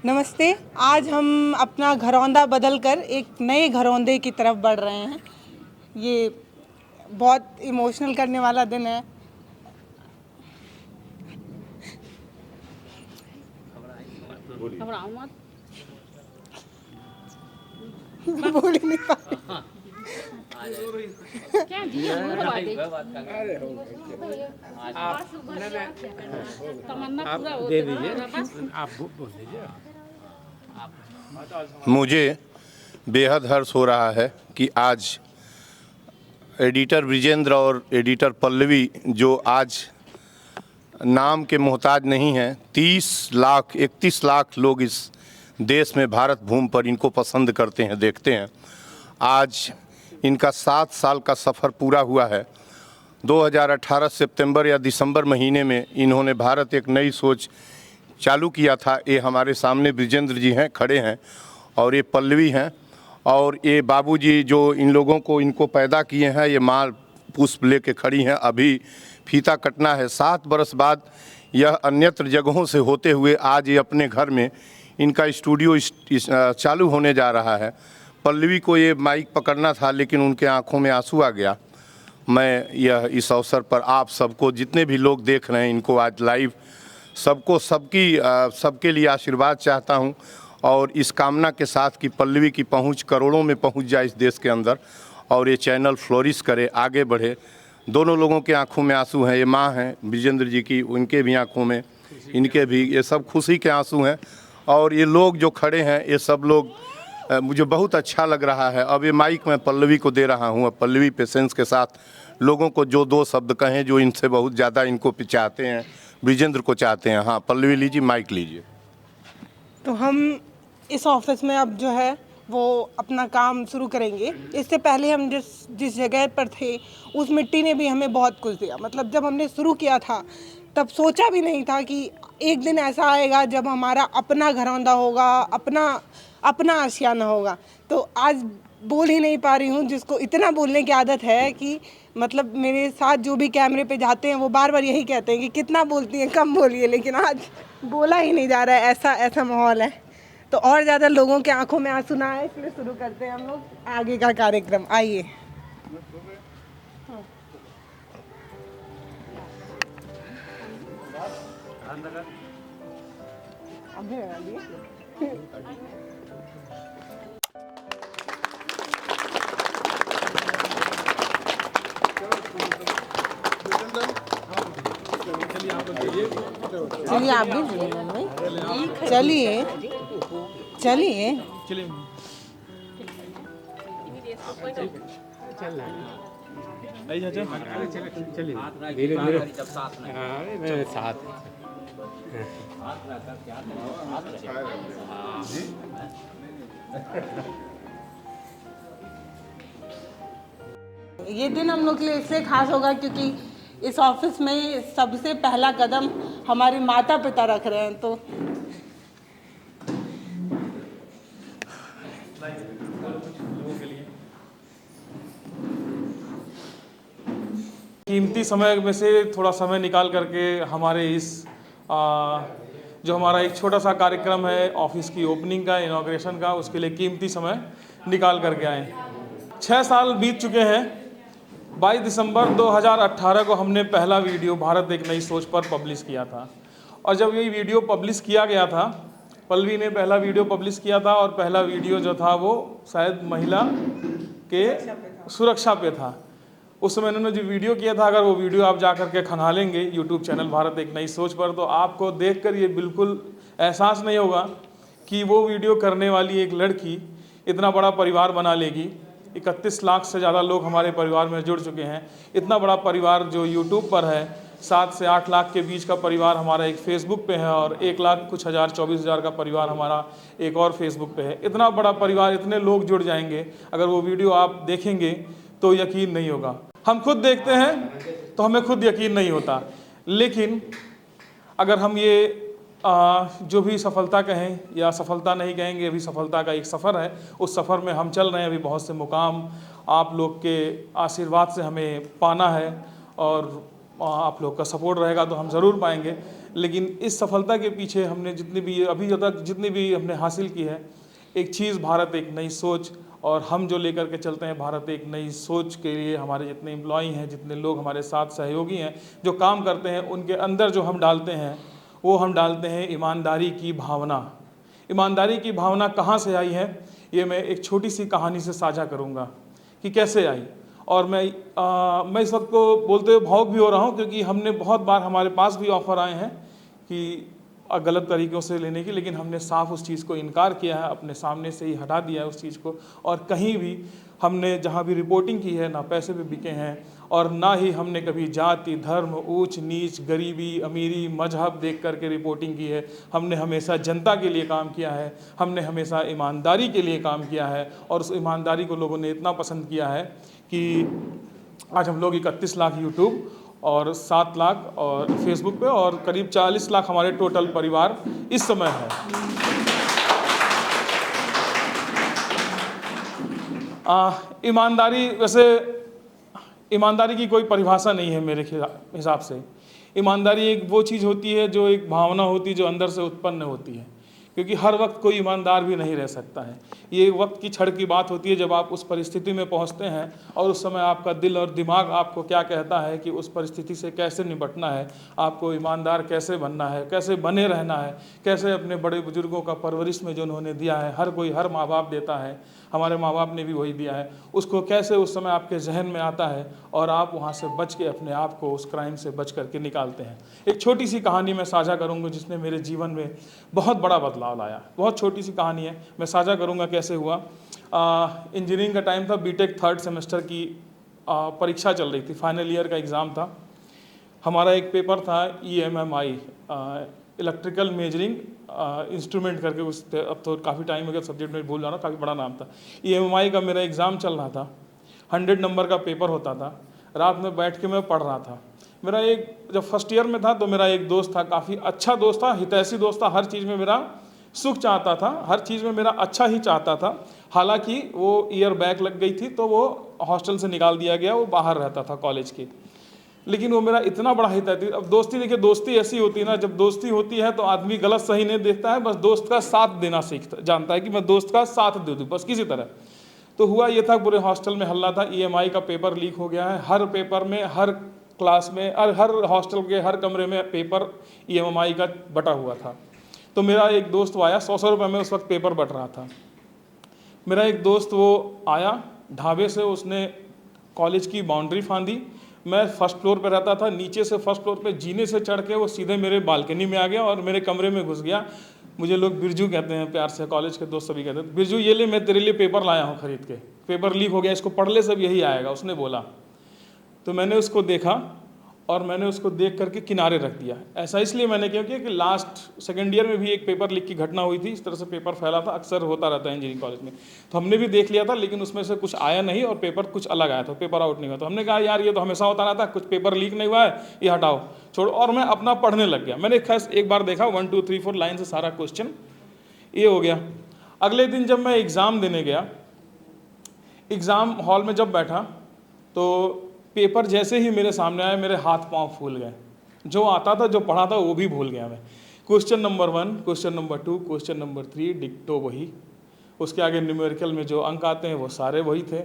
नमस्ते। आज हम अपना घरौंदा बदलकर एक नए घरौंदे की तरफ बढ़ रहे हैं। ये बहुत इमोशनल करने वाला दिन है। बोल ही नहीं पा रही। आप दे दीजिए, आप बोल दीजिए। मुझे बेहद हर्ष हो रहा है कि आज एडिटर विजेंद्र और एडिटर पल्लवी, जो आज नाम के मोहताज नहीं हैं, 31 लाख लोग इस देश में भारत भूमि पर इनको पसंद करते हैं, देखते हैं। आज इनका 7 साल का सफ़र पूरा हुआ है। 2018 सितंबर या दिसंबर महीने में इन्होंने भारत एक नई सोच चालू किया था। ये हमारे सामने विजेंद्र जी हैं, खड़े हैं, और ये पल्लवी हैं, और ये बाबूजी जो इन लोगों को इनको पैदा किए हैं, ये माल पुष्प लेके खड़ी हैं। अभी फीता कटना है। 7 बरस बाद यह अन्यत्र जगहों से होते हुए आज ये अपने घर में इनका स्टूडियो चालू होने जा रहा है। पल्लवी को ये माइक पकड़ना था, लेकिन उनके आंखों में आंसू आ गया। मैं यह इस अवसर पर आप सबको, जितने भी लोग देख रहे हैं इनको आज लाइव, सबको सबके लिए आशीर्वाद चाहता हूं, और इस कामना के साथ कि पल्लवी की पहुंच करोड़ों में पहुंच जाए इस देश के अंदर, और ये चैनल फ्लोरिश करे, आगे बढ़े। दोनों लोगों के आंखों में आंसू हैं। ये माँ हैं विजेंद्र जी की, उनके भी आंखों में, इनके भी, ये सब खुशी के आंसू हैं। और ये लोग जो खड़े हैं, ये सब लोग, मुझे बहुत अच्छा लग रहा है। अब ये माइक मैं पल्लवी को दे रहा हूँ। अब पल्लवी पेशेंस के साथ लोगों को जो 2 शब्द कहें जो इनसे बहुत ज़्यादा इनको चाहते हैं, विजेंद्र को चाहते हैं। हाँ पल्लवी, लीजिए माइक लीजिए। तो हम इस ऑफिस में अब जो है वो अपना काम शुरू करेंगे। इससे पहले हम जिस जगह पर थे उस मिट्टी ने भी हमें बहुत कुछ दिया। मतलब जब हमने शुरू किया था तब सोचा भी नहीं था कि एक दिन ऐसा आएगा जब हमारा अपना घरौंदा होगा, अपना आशियाना होगा। तो आज बोल ही नहीं पा रही हूँ। जिसको इतना बोलने की आदत है कि मतलब मेरे साथ जो भी कैमरे पे जाते हैं वो बार बार यही कहते हैं कि कितना बोलती हैं, कम बोलिए, लेकिन आज बोला ही नहीं जा रहा है। ऐसा माहौल है। तो और ज़्यादा लोगों के आंखों में आंसू ना आए, इसलिए शुरू करते हैं हम लोग आगे का कार्यक्रम। आइए। चलिए आप भी चलिए चलिए। धीरे धीरे साथ। ये दिन हम लोग के लिए इसलिए खास होगा क्योंकि इस ऑफिस में सबसे पहला कदम हमारे माता पिता रख रहे हैं। तो कीमती समय में से थोड़ा समय निकाल करके हमारे इस जो हमारा एक छोटा सा कार्यक्रम है ऑफिस की ओपनिंग का, इनॉग्रेशन का, उसके लिए कीमती समय निकाल करके आए। 6 साल बीत चुके हैं। 22 दिसंबर 2018 को हमने पहला वीडियो भारत एक नई सोच पर पब्लिश किया था। और जब ये वीडियो पब्लिश किया गया था, पल्लवी ने पहला वीडियो पब्लिश किया था, और पहला वीडियो जो था वो शायद महिला के सुरक्षा पे था। उस समय उन्होंने जो वीडियो किया था, अगर वो वीडियो आप जा करके खंगालेंगे यूट्यूब चैनल भारत एक नई सोच पर, तो आपको देखकर ये बिल्कुल एहसास नहीं होगा कि वो वीडियो करने वाली एक लड़की इतना बड़ा परिवार बना लेगी। 31 लाख से ज़्यादा लोग हमारे परिवार में जुड़ चुके हैं। इतना बड़ा परिवार जो यूट्यूब पर है, 7 से 8 लाख के बीच का परिवार हमारा एक फेसबुक पे है, और 1 लाख कुछ हज़ार 24,000 का परिवार हमारा एक और फेसबुक पे है। इतना बड़ा परिवार, इतने लोग जुड़ जाएंगे, अगर वो वीडियो आप देखेंगे तो यकीन नहीं होगा। हम खुद देखते हैं तो हमें खुद यकीन नहीं होता। लेकिन अगर हम ये जो भी सफलता कहें या सफलता नहीं कहेंगे, अभी सफलता का एक सफ़र है, उस सफ़र में हम चल रहे हैं। अभी बहुत से मुकाम आप लोग के आशीर्वाद से हमें पाना है, और आप लोग का सपोर्ट रहेगा तो हम ज़रूर पाएंगे। लेकिन इस सफलता के पीछे हमने जितनी भी अभी तक जितनी भी हमने हासिल की है, एक चीज़ भारत एक नई सोच, और हम जो लेकर के चलते हैं भारत एक नई सोच के लिए हमारे जितने एम्प्लॉई हैं, जितने लोग हमारे साथ सहयोगी हैं जो काम करते हैं, उनके अंदर जो हम डालते हैं वो हम डालते हैं ईमानदारी की भावना। ईमानदारी की भावना कहाँ से आई है, ये मैं एक छोटी सी कहानी से साझा करूँगा कि कैसे आई। और मैं इस वक्त को बोलते हुए भावुक भी हो रहा हूँ, क्योंकि हमने बहुत बार हमारे पास भी ऑफ़र आए हैं कि गलत तरीक़ों से लेने की, लेकिन हमने साफ उस चीज़ को इनकार किया है, अपने सामने से ही हटा दिया है उस चीज़ को। और कहीं भी हमने जहाँ भी रिपोर्टिंग की है, ना पैसे पे बिके हैं, और ना ही हमने कभी जाति, धर्म, ऊंच नीच, गरीबी, अमीरी, मजहब देख करके रिपोर्टिंग की है। हमने हमेशा जनता के लिए काम किया है, हमने हमेशा ईमानदारी के लिए काम किया है, और उस ईमानदारी को लोगों ने इतना पसंद किया है कि आज हम लोग 31 लाख यूट्यूब और 7 लाख और फेसबुक पे और करीब 40 लाख हमारे टोटल परिवार इस समय है। ईमानदारी, वैसे ईमानदारी की कोई परिभाषा नहीं है मेरे हिसाब से। ईमानदारी एक वो चीज़ होती है जो एक भावना होती है जो अंदर से उत्पन्न होती है, क्योंकि हर वक्त कोई ईमानदार भी नहीं रह सकता है। ये वक्त की क्षण की बात होती है जब आप उस परिस्थिति में पहुंचते हैं और उस समय आपका दिल और दिमाग आपको क्या कहता है कि उस परिस्थिति से कैसे निपटना है, आपको ईमानदार कैसे बनना है, कैसे बने रहना है, कैसे अपने बड़े बुजुर्गों का परवरिश में जो उन्होंने दिया है, हर कोई हर माँ बाप देता है, हमारे माँ बाप ने भी वही दिया है, उसको कैसे उस समय आपके जहन में आता है और आप वहाँ से बच के अपने आप को उस क्राइम से बच करके निकालते हैं। एक छोटी सी कहानी मैं साझा करूँगा जिसने मेरे जीवन में बहुत बड़ा बदलाव लाया। बहुत छोटी सी कहानी है, मैं साझा करूँगा कैसे हुआ। इंजीनियरिंग का टाइम था, बीटेक 3rd सेमेस्टर की परीक्षा चल रही थी, फाइनल ईयर का एग्ज़ाम था। हमारा एक पेपर था EMMI, इलेक्ट्रिकल मेजरिंग इंस्ट्रूमेंट करके, उस अब तो काफ़ी टाइम हो गया, सब्जेक्ट में भूल जा रहा हूँ, काफ़ी बड़ा नाम था। EMMI का मेरा एग्ज़ाम चल रहा था, 100 नंबर का पेपर होता था। रात में बैठ के मैं पढ़ रहा था। मेरा एक, जब फर्स्ट ईयर में था तो मेरा एक दोस्त था, काफ़ी अच्छा दोस्त था, हितैषी दोस्त था, हर चीज़ में मेरा सुख चाहता था, हर चीज़ में मेरा अच्छा ही चाहता था। हालांकि वो ईयर बैक लग गई थी तो वो हॉस्टल से निकाल दिया गया, वो बाहर रहता था कॉलेज के, लेकिन वो मेरा इतना बड़ा हितैषी। अब दोस्ती, देखिए दोस्ती ऐसी होती है ना, जब दोस्ती होती है तो आदमी गलत सही नहीं देखता है, बस दोस्त का साथ देना जानता है कि मैं दोस्त का साथ दे दूँ बस किसी तरह। तो हुआ ये था, पूरे हॉस्टल में हल्ला था, EMI का पेपर लीक हो गया है। हर पेपर में, हर क्लास में और हर हॉस्टल के हर कमरे में पेपर EMI का बटा हुआ था। तो मेरा एक दोस्त वो आया, 100 रुपये में उस वक्त पेपर बट रहा था। मेरा एक दोस्त वो आया ढाबे से, उसने कॉलेज की बाउंड्री फांदी। मैं फर्स्ट फ्लोर पे रहता था, नीचे से फर्स्ट फ्लोर पे जीने से चढ़ के वो सीधे मेरे बालकनी में आ गया और मेरे कमरे में घुस गया। मुझे लोग बिरजू कहते हैं प्यार से, कॉलेज के दोस्त सभी कहते हैं, बिरजू ये ले, मैं तेरे लिए पेपर लाया हूँ खरीद के, पेपर लीक हो गया, इसको पढ़ ले, सब यही आएगा, उसने बोला। तो मैंने उसको देखा और मैंने उसको देख करके किनारे रख दिया। ऐसा इसलिए मैंने किया कि लास्ट 2nd ईयर में भी एक पेपर लीक की घटना हुई थी, इस तरह से पेपर फैला था, अक्सर होता रहता है इंजीनियरिंग कॉलेज में। तो हमने भी देख लिया था, लेकिन उसमें से कुछ आया नहीं और पेपर कुछ अलग आया था, पेपर आउट नहीं हुआ। तो हमने कहा यार ये तो हमेशा होता रहता है, कुछ पेपर लीक नहीं हुआ है, ये हटाओ छोड़ो, और मैं अपना पढ़ने लग गया। मैंने खास एक बार देखा 1 2 3 4 लाइन से सारा क्वेश्चन ये हो गया। अगले दिन जब मैं एग्ज़ाम देने गया, एग्ज़ाम हॉल में जब बैठा तो पेपर जैसे ही मेरे सामने आया, मेरे हाथ पांव फूल गए। जो आता था, जो पढ़ा था वो भी भूल गया मैं। Question number 1, question number 2, question number 3 डिक्टो वही, उसके आगे न्यूमेरिकल में जो अंक आते हैं वो सारे वही थे।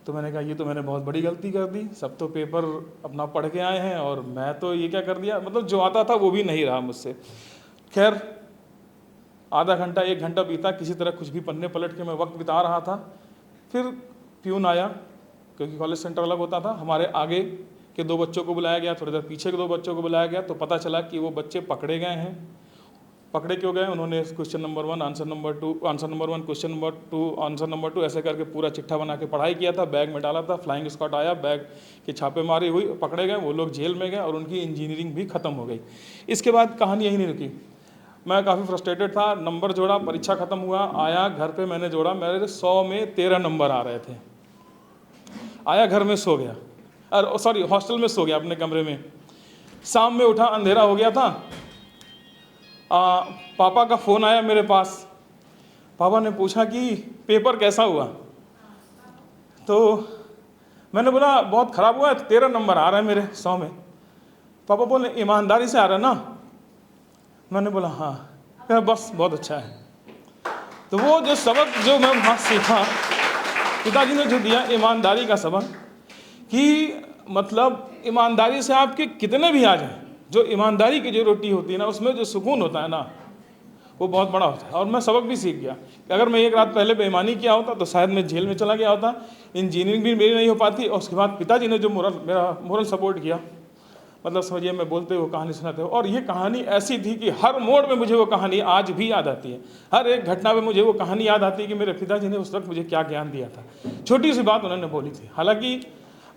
तो मैंने कहा ये तो मैंने बहुत बड़ी गलती कर दी, सब तो पेपर अपना पढ़ के आए हैं और मैं तो ये क्या कर दिया, मतलब जो आता था वो भी नहीं रहा मुझसे। खैर आधा घंटा 1 घंटा बीता, किसी तरह कुछ भी पन्ने पलट के मैं वक्त बिता रहा था। फिर प्यून आया, क्योंकि कॉलेज सेंटर अलग होता था, हमारे आगे के 2 बच्चों को बुलाया गया, थोड़ी देर पीछे के 2 बच्चों को बुलाया गया। तो पता चला कि वो बच्चे पकड़े गए हैं। पकड़े क्यों गए, उन्होंने question number 1 answer number 2, answer number 1 question number 2 answer number 2 ऐसे करके पूरा चिट्ठा बना के पढ़ाई किया था, बैग में डाला था। फ्लाइंग स्क्वाड आया, बैग की छापेमारी हुई, पकड़े गए, वो लोग जेल में गए और उनकी इंजीनियरिंग भी ख़त्म हो गई। इसके बाद कहानी यही नहीं रुकी, मैं काफ़ी फ्रस्ट्रेटेड था, नंबर जोड़ा, परीक्षा ख़त्म हुआ, आया घर पे मैंने जोड़ा, मेरे 100 में 13 नंबर आ रहे थे। आया घर में सो गया, और सॉरी हॉस्टल में सो गया अपने कमरे में। शाम में उठा, अंधेरा हो गया था, पापा का फ़ोन आया मेरे पास। पापा ने पूछा कि पेपर कैसा हुआ। तो मैंने बोला बहुत ख़राब हुआ है, 13 नंबर आ रहा है मेरे 100 में। पापा बोले ईमानदारी से आ रहा है ना। मैंने बोला हाँ। कहा बस बहुत अच्छा है। तो वो जो सबक जो मैं वहाँ सीखा, पिताजी ने जो दिया ईमानदारी का सबक, कि मतलब ईमानदारी से आपके कितने भी आ जाएं, जो ईमानदारी की जो रोटी होती है ना, उसमें जो सुकून होता है ना, वो बहुत बड़ा होता है। और मैं सबक भी सीख गया कि अगर मैं एक रात पहले बेईमानी किया होता तो शायद मैं जेल में चला गया होता, इंजीनियरिंग भी मेरी नहीं हो पाती। और उसके बाद पिताजी ने जो मेरा मोरल सपोर्ट किया, मतलब समझिए मैं बोलते हुए कहानी सुनाते हो, और ये कहानी ऐसी थी कि हर मोड़ में मुझे वो कहानी आज भी याद आती है। हर एक घटना में मुझे वो कहानी याद आती है कि मेरे पिताजी ने उस वक्त मुझे क्या ज्ञान दिया था। छोटी सी बात उन्होंने बोली थी। हालांकि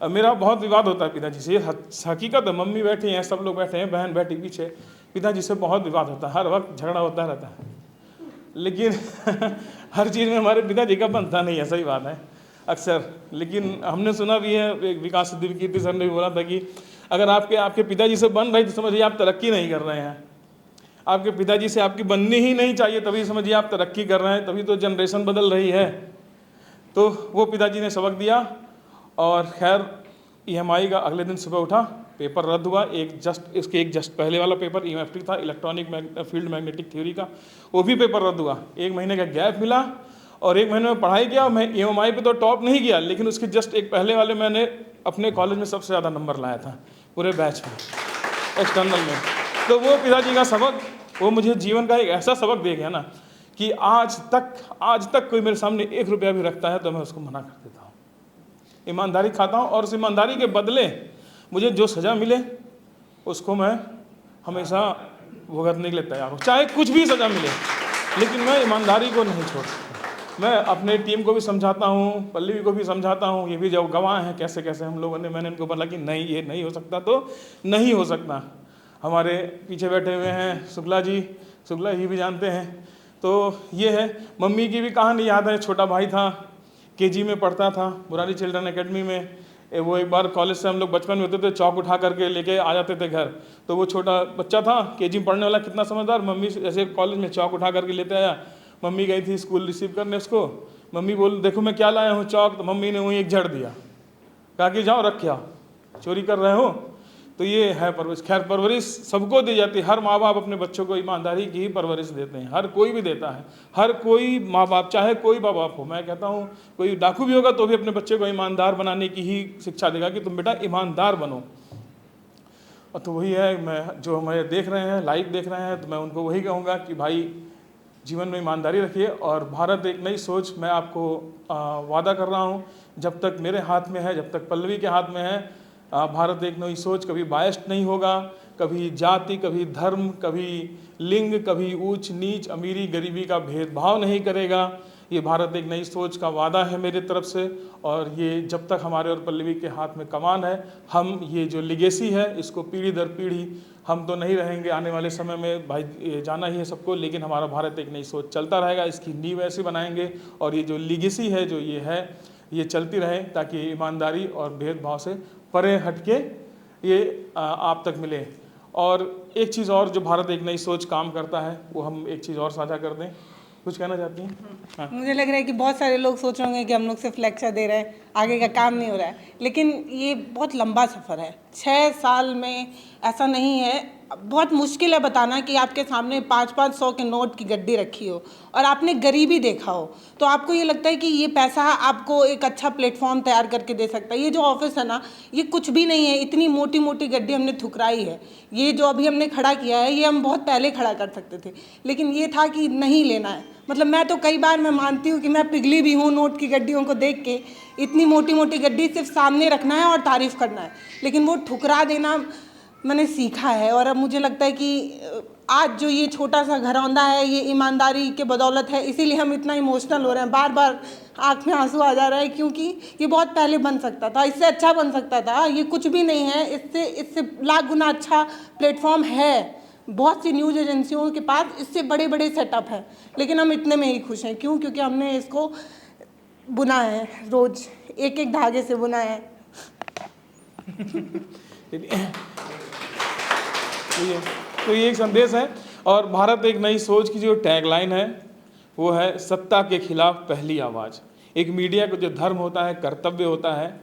मेरा बहुत विवाद होता है पिताजी से, ये हकीकत है। मम्मी बैठी हैं, सब लोग बैठे हैं, बहन बैठी पीछे, पिताजी से बहुत विवाद होता है, हर वक्त झगड़ा होता रहता है। लेकिन हर चीज़ में हमारे पिताजी का बनता नहीं है, सही बात है अक्सर। लेकिन हमने सुना भी है, विकास कीर्ति सर ने भी बोला था कि अगर आपके पिताजी से बन रही तो समझिए आप तरक्की नहीं कर रहे हैं। आपके पिताजी से आपकी बननी ही नहीं चाहिए, तभी समझिए आप तरक्की कर रहे हैं, तभी तो जनरेशन बदल रही है। तो वो पिताजी ने सबक दिया। और खैर EMI का अगले दिन सुबह उठा, पेपर रद्द हुआ। इसके जस्ट पहले वाला पेपर EMFT था, इलेक्ट्रॉनिक फील्ड मैग्नेटिक थ्योरी का, वो भी पेपर रद्द हुआ। 1 महीने का गैप मिला और 1 महीने में पढ़ाई किया। मैं EMI पे तो टॉप नहीं किया, लेकिन उसके जस्ट एक पहले वाले मैंने अपने कॉलेज में सबसे ज़्यादा नंबर लाया था पूरे बैच में, एक्सटर्नल में। तो वो पिताजी का सबक, वो मुझे जीवन का एक ऐसा सबक दे गया ना कि आज तक कोई मेरे सामने 1 रुपया भी रखता है तो मैं उसको मना कर देता हूँ। ईमानदारी खाता हूँ और उस ईमानदारी के बदले मुझे जो सज़ा मिले उसको मैं हमेशा भुगतने के लिए तैयार हूँ, चाहे कुछ भी सज़ा मिले, लेकिन मैं ईमानदारी को नहीं छोड़ सकता। मैं अपने टीम को भी समझाता हूँ, पल्लवी को भी समझाता हूँ, ये भी जो गवाह हैं कैसे कैसे हम लोगों ने, मैंने इनको बोला कि नहीं, ये नहीं हो सकता तो नहीं हो सकता। हमारे पीछे बैठे हुए हैं शुक्ला जी भी जानते हैं। तो ये है, मम्मी की भी कहानी याद है। छोटा भाई था, KG में पढ़ता था, मुरारी चिल्ड्रन एकेडमी में। वो एक बार कॉलेज से हम लोग बचपन में होते थे, चौक उठा करके लेके आ जाते थे घर। तो वो छोटा बच्चा था, KG में पढ़ने वाला, कितना समझदार, मम्मी ऐसे कॉलेज में चौक उठा करके लेते आया। मम्मी गई थी स्कूल रिसीव करने उसको, मम्मी बोल देखो मैं क्या लाया हूँ चौक, तो मम्मी ने वहीं एक झड़ दिया, कहा कि जाओ रख आओ, चोरी कर रहे हो। तो ये है परवरिश। खैर परवरिश सबको दी जाती है, हर माँ बाप अपने बच्चों को ईमानदारी की ही परवरिश देते हैं, हर कोई भी देता है, हर कोई माँ बाप, चाहे कोई माँ बाप हो। मैं कहता हूँ कोई डाकू भी होगा तो भी अपने बच्चे को ईमानदार बनाने की ही शिक्षा देगा कि तुम बेटा ईमानदार बनो। और तो वही है, मैं जो हमें देख रहे हैं, लाइव देख रहे हैं, तो मैं उनको वही कहूँगा कि भाई जीवन में ईमानदारी रखिए। और भारत एक नई सोच, मैं आपको वादा कर रहा हूँ, जब तक मेरे हाथ में है, जब तक पल्लवी के हाथ में है, भारत एक नई सोच, कभी बायस्ड नहीं होगा, कभी जाति, कभी धर्म, कभी लिंग, कभी ऊंच नीच, अमीरी गरीबी का भेदभाव नहीं करेगा। ये भारत एक नई सोच का वादा है मेरी तरफ से। और ये जब तक हमारे और पल्लवी के हाथ में कमान है, हम ये जो लिगेसी है इसको पीढ़ी दर पीढ़ी, हम तो नहीं रहेंगे आने वाले समय में, भाई ये जाना ही है सबको, लेकिन हमारा भारत एक नई सोच चलता रहेगा, इसकी नींव ऐसी बनाएंगे। और ये जो लिगेसी है, जो ये है, ये चलती रहे, ताकि ईमानदारी और भेदभाव से परे हटके ये आप तक मिले। और एक चीज़ और जो भारत एक नई सोच काम करता है, वो हम एक चीज़ और साझा कर दें। कुछ कहना चाहती हैं? हाँ। मुझे लग रहा है कि बहुत सारे लोग सोच रहे होंगे कि हम लोग सिर्फ लेक्चर दे रहे हैं, आगे का काम नहीं हो रहा है, लेकिन ये बहुत लंबा सफ़र है। 6 साल में ऐसा नहीं है, बहुत मुश्किल है बताना कि आपके सामने 500-500 के नोट की गड्डी रखी हो और आपने गरीबी देखा हो, तो आपको ये लगता है कि ये पैसा आपको एक अच्छा प्लेटफॉर्म तैयार करके दे सकता है। ये जो ऑफिस है ना, ये कुछ भी नहीं है, इतनी मोटी मोटी गड्डी हमने ठुकराई है। ये जो अभी हमने खड़ा किया है, ये हम बहुत पहले खड़ा कर सकते थे, लेकिन ये था कि नहीं लेना है। मतलब मैं तो कई बार मैं मानती हूँ कि मैं पिघली भी हूँ नोट की गड्डियों को देख के। इतनी मोटी मोटी गड्डी सिर्फ सामने रखना है और तारीफ़ करना है, लेकिन वो ठुकरा देना मैंने सीखा है। और अब मुझे लगता है कि आज जो ये छोटा सा घरौंदा है, ये ईमानदारी के बदौलत है, इसीलिए हम इतना इमोशनल हो रहे हैं, बार बार आँख में आंसू आ जा रहा है, क्योंकि ये बहुत पहले बन सकता था, इससे अच्छा बन सकता था। ये कुछ भी नहीं है, इससे लाख गुना अच्छा प्लेटफॉर्म है। बहुत सी न्यूज़ एजेंसियों के पास इससे बड़े बड़े सेटअप हैं, लेकिन हम इतने में ही खुश हैं। क्यों? क्योंकि हमने इसको बुना है, रोज़ एक एक धागे से बुना है। तो ये एक संदेश है। और भारत एक नई सोच की जो टैगलाइन है वो है सत्ता के खिलाफ पहली आवाज़। एक मीडिया का जो धर्म होता है, कर्तव्य होता है,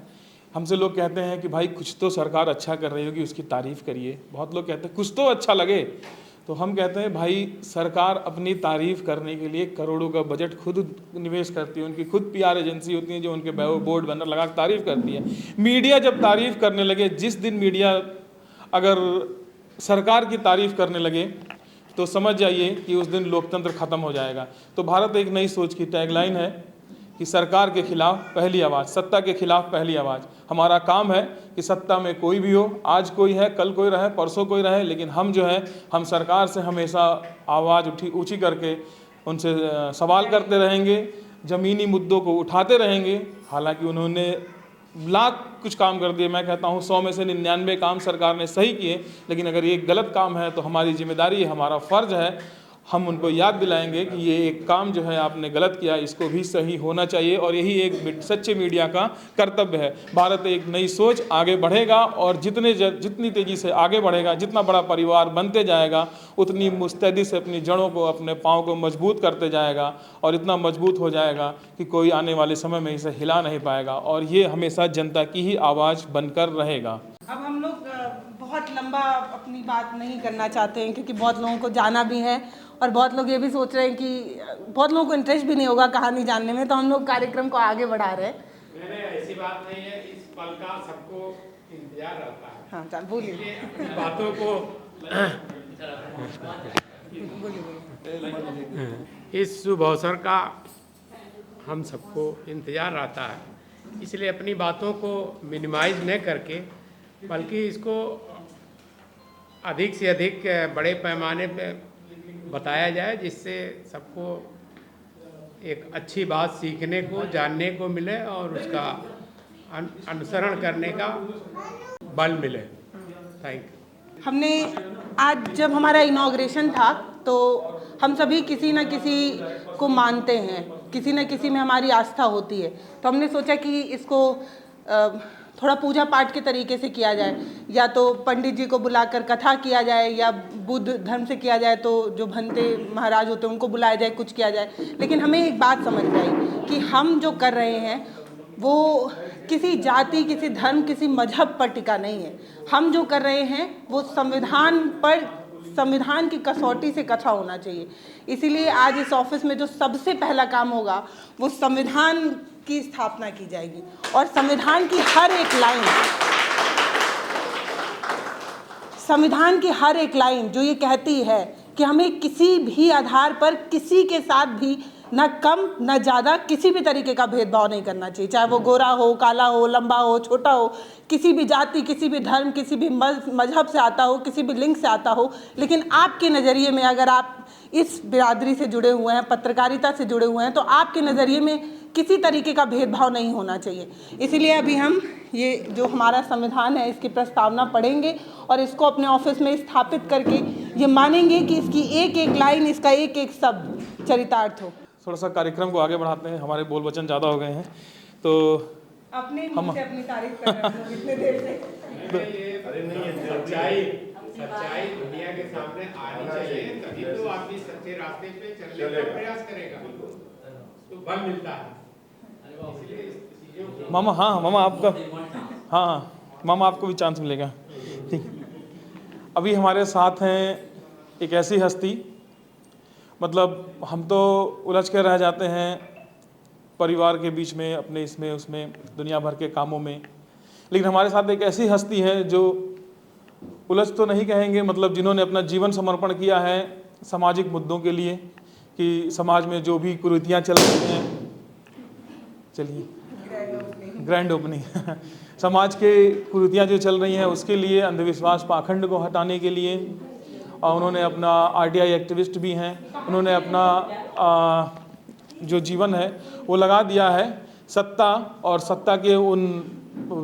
हमसे लोग कहते हैं कि भाई कुछ तो सरकार अच्छा कर रही होगी, उसकी तारीफ़ करिए। बहुत लोग कहते हैं कुछ तो अच्छा लगे, तो हम कहते हैं भाई सरकार अपनी तारीफ़ करने के लिए करोड़ों का बजट खुद निवेश करती है, उनकी खुद पीआर एजेंसी होती है जो उनके बोर्ड बैनर लगा के तारीफ़ करती है। मीडिया जब तारीफ़ करने लगे, जिस दिन मीडिया अगर सरकार की तारीफ़ करने लगे तो समझ जाइए कि उस दिन लोकतंत्र ख़त्म हो जाएगा। तो भारत एक नई सोच की टैगलाइन है कि सरकार के खिलाफ पहली आवाज़, सत्ता के खिलाफ पहली आवाज़। हमारा काम है कि सत्ता में कोई भी हो, आज कोई है, कल कोई रहे, परसों कोई रहे, लेकिन हम जो है हम सरकार से हमेशा आवाज़ ऊंची करके उनसे सवाल करते रहेंगे, ज़मीनी मुद्दों को उठाते रहेंगे। हालांकि उन्होंने लाख कुछ काम कर दिए, मैं कहता हूँ 100 में से 99 काम सरकार ने सही किए, लेकिन अगर ये गलत काम है तो हमारी जिम्मेदारी है, हमारा फ़र्ज़ है, हम उनको याद दिलाएंगे कि ये एक काम जो है आपने गलत किया, इसको भी सही होना चाहिए। और यही एक सच्चे मीडिया का कर्तव्य है। भारत एक नई सोच आगे बढ़ेगा और जितनी तेज़ी से आगे बढ़ेगा, जितना बड़ा परिवार बनते जाएगा, उतनी मुस्तैदी से अपनी जड़ों को, अपने पाँव को मजबूत करते जाएगा और इतना मजबूत हो जाएगा कि कोई आने वाले समय में इसे हिला नहीं पाएगा और ये हमेशा जनता की ही आवाज़ बनकर रहेगा। अब हम लोग बहुत लंबा अपनी बात नहीं करना चाहते हैं क्योंकि बहुत लोगों को जाना भी है और बहुत लोग ये भी सोच रहे हैं कि बहुत लोगों को इंटरेस्ट भी नहीं होगा कहानी जानने में, तो हम लोग कार्यक्रम को आगे बढ़ा रहे हैं। नहीं, ऐसी बात नहीं है, इस पल का सबको इंतजार रहता है। हाँ जान बोलिए। बातों को इस शुभ अवसर का हम सबको इंतजार रहता है, इसलिए अपनी बातों को मिनिमाइज न करके बल्कि इसको अधिक से अधिक बड़े पैमाने पे बताया जाए, जिससे सबको एक अच्छी बात सीखने को, जानने को मिले और उसका अनुसरण करने का बल मिले। Thank you. हमने आज जब हमारा इनॉग्रेशन था तो हम सभी किसी न किसी को मानते हैं, किसी न किसी में हमारी आस्था होती है, तो हमने सोचा कि इसको थोड़ा पूजा पाठ के तरीके से किया जाए, या तो पंडित जी को बुलाकर कथा किया जाए या बुद्ध धर्म से किया जाए तो जो भंते महाराज होते हैं उनको बुलाया जाए, कुछ किया जाए। लेकिन हमें एक बात समझ में आई कि हम जो कर रहे हैं वो किसी जाति, किसी धर्म, किसी मजहब पर टिका नहीं है। हम जो कर रहे हैं वो संविधान की कसौटी से कथा होना चाहिए। इसीलिए आज इस ऑफिस में जो सबसे पहला काम होगा वो संविधान की स्थापना की जाएगी और संविधान की हर एक लाइन जो ये कहती है कि हमें किसी भी आधार पर किसी के साथ भी न कम न ज़्यादा किसी भी तरीके का भेदभाव नहीं करना चाहिए, चाहे वो गोरा हो, काला हो, लंबा हो, छोटा हो, किसी भी जाति, किसी भी धर्म, किसी भी मजहब से आता हो, किसी भी लिंग से आता हो। लेकिन आपके नज़रिए में अगर आप इस बिरादरी से जुड़े हुए हैं, पत्रकारिता से जुड़े हुए हैं, तो आपके नज़रिए में किसी तरीके का भेदभाव नहीं होना चाहिए। इसीलिए अभी हम ये जो हमारा संविधान है इसकी प्रस्तावना पढ़ेंगे और इसको अपने ऑफिस में स्थापित करके ये मानेंगे कि इसकी एक एक लाइन, इसका एक एक शब्द चरितार्थ हो। थोड़ा सा कार्यक्रम को आगे बढ़ाते हैं, हमारे बोल वचन ज़्यादा हो गए हैं तो अपने मुंह से अपनी तारीफ कर रहे हैं इतने देर से। सच्चाई दुनिया के सामने आनी चाहिए, तभी तो आदमी सच्चे रास्ते पे चलने का प्रयास करेगा, तो बल मिलता है। मामा, हाँ मामा आपका, हाँ मामा आपको भी चांस मिलेगा। अभी हमारे साथ हैं एक ऐसी हस्ती, मतलब हम तो उलझ के रह जाते हैं परिवार के बीच में, अपने इसमें उसमें, दुनिया भर के कामों में, लेकिन हमारे साथ एक ऐसी हस्ती है जो उलझ तो नहीं कहेंगे, मतलब जिन्होंने अपना जीवन समर्पण किया है सामाजिक मुद्दों के लिए कि समाज में जो भी कुरीतियाँ चल रही हैं, चलिए ग्रैंड ओपनिंग समाज के कुरीतियाँ जो चल रही हैं उसके लिए, अंधविश्वास पाखंड को हटाने के लिए, और उन्होंने अपना आरटीआई एक्टिविस्ट भी हैं, उन्होंने अपना जो जीवन है वो लगा दिया है सत्ता और सत्ता के उन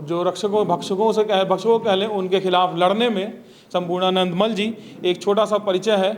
जो भक्षकों कह लें उनके खिलाफ लड़ने में। संपूर्णानंद मल जी, एक छोटा सा परिचय है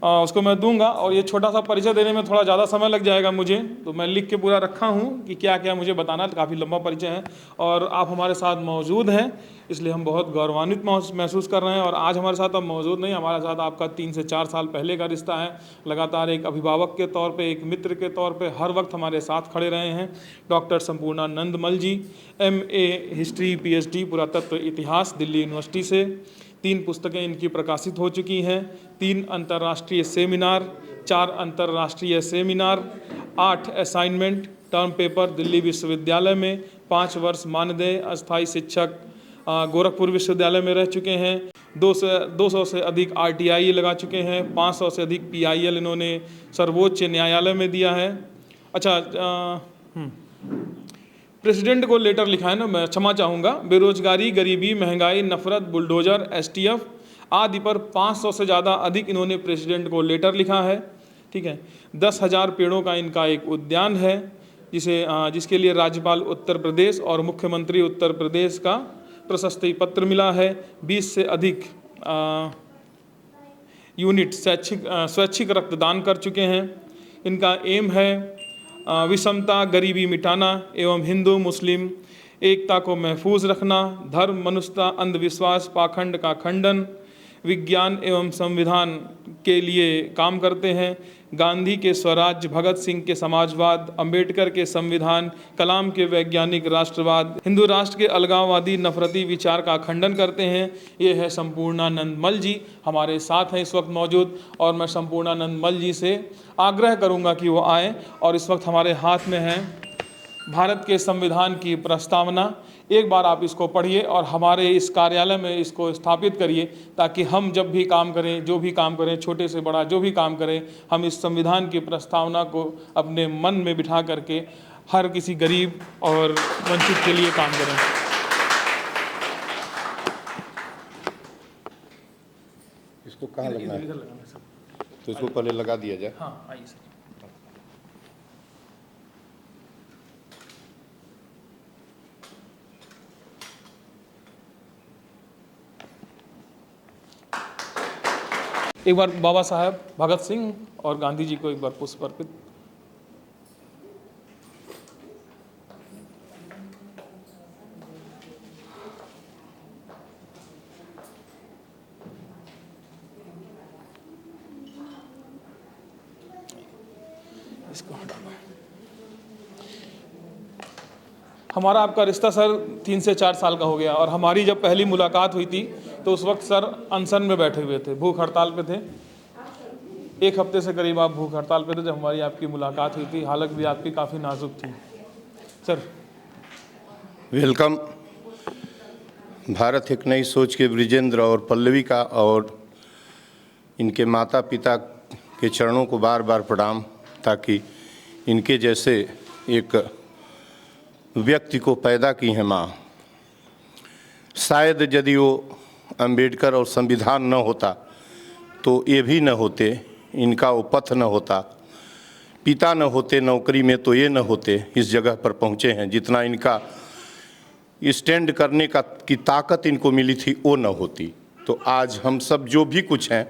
उसको मैं दूंगा, और ये छोटा सा परिचय देने में थोड़ा ज़्यादा समय लग जाएगा मुझे, तो मैं लिख के पूरा रखा हूँ कि क्या क्या मुझे बताना, काफ़ी लंबा परिचय है और आप हमारे साथ मौजूद हैं, इसलिए हम बहुत गौरवान्वित महसूस कर रहे हैं। और आज हमारे साथ आप मौजूद नहीं, हमारे साथ आपका 3 से 4 साल पहले का रिश्ता है। लगातार एक अभिभावक के तौर पे, एक मित्र के तौर पे हर वक्त हमारे साथ खड़े रहे हैं डॉक्टर संपूर्णानंद मल जी, MA हिस्ट्री, PhD पुरातत्व इतिहास दिल्ली यूनिवर्सिटी से, 3 पुस्तकें इनकी प्रकाशित हो चुकी हैं, 3 अंतर्राष्ट्रीय सेमिनार, 4 अंतर्राष्ट्रीय seminar, 8 assignment term paper Delhi विश्वविद्यालय में, 5 वर्ष मानदेय अस्थायी शिक्षक गोरखपुर विश्वविद्यालय में रह चुके हैं, 200 से अधिक RTI लगा चुके हैं, 500 से अधिक PIL इन्होंने सर्वोच्च न्यायालय में दिया है। अच्छा, प्रेसिडेंट को लेटर लिखा है ना, मैं क्षमा चाहूँगा। बेरोजगारी, गरीबी, महंगाई, नफरत, बुलडोजर, STF आदि पर 500 से ज़्यादा अधिक इन्होंने प्रेसिडेंट को लेटर लिखा है। ठीक है, 10,000 पेड़ों का इनका एक उद्यान है जिसके लिए राज्यपाल उत्तर प्रदेश और मुख्यमंत्री उत्तर प्रदेश का प्रशस्ति पत्र मिला है। 20 से अधिक यूनिट स्वैच्छिक रक्तदान कर चुके हैं। इनका एम है विषमता, गरीबी मिटाना एवं हिंदू मुस्लिम एकता को महफूज रखना, धर्म, मनुष्यता, अंधविश्वास, पाखंड का खंडन, विज्ञान एवं संविधान के लिए काम करते हैं। गांधी के स्वराज, भगत सिंह के समाजवाद, अंबेडकर के संविधान, कलाम के वैज्ञानिक राष्ट्रवाद, हिंदू राष्ट्र के अलगाववादी नफरती विचार का खंडन करते हैं। ये है संपूर्णानंद मल जी, हमारे साथ हैं इस वक्त मौजूद, और मैं संपूर्णानंद मल जी से आग्रह करूंगा कि वो आए। और इस वक्त हमारे हाथ में है भारत के संविधान की प्रस्तावना। एक बार आप इसको पढ़िए और हमारे इस कार्यालय में इसको स्थापित करिए, ताकि हम जब भी काम करें, जो भी काम करें, छोटे से बड़ा जो भी काम करें, हम इस संविधान की प्रस्तावना को अपने मन में बिठा करके हर किसी गरीब और वंचित के लिए काम करें। इसको कहाँ लगना है? तो इसको पहले लगा दिया जाए। हाँ, आइए सर। एक बार बाबा साहब भगत सिंह और गांधी जी को एक बार पुष्प अर्पित। इसको हटाना। हमारा आपका रिश्ता सर 3 से 4 साल का हो गया, और हमारी जब पहली मुलाकात हुई थी तो उस वक्त सर अनशन में बैठे हुए थे, भूख हड़ताल पे थे। 1 हफ्ते से करीब आप भूख हड़ताल पे थे जब हमारी आपकी मुलाकात हुई थी। हालत भी आपकी काफ़ी नाजुक थी सर। वेलकम। भारत एक नई सोच के ब्रिजेंद्र और पल्लवी का और इनके माता पिता के चरणों को बार बार प्रणाम, ताकि इनके जैसे एक व्यक्ति को पैदा की है माँ। शायद यदि वो अंबेडकर और संविधान न होता तो ये भी न होते, इनका वो पथ न होता, पिता न होते नौकरी में तो ये न होते इस जगह पर पहुँचे हैं। जितना इनका स्टैंड करने की ताकत इनको मिली थी वो न होती, तो आज हम सब जो भी कुछ हैं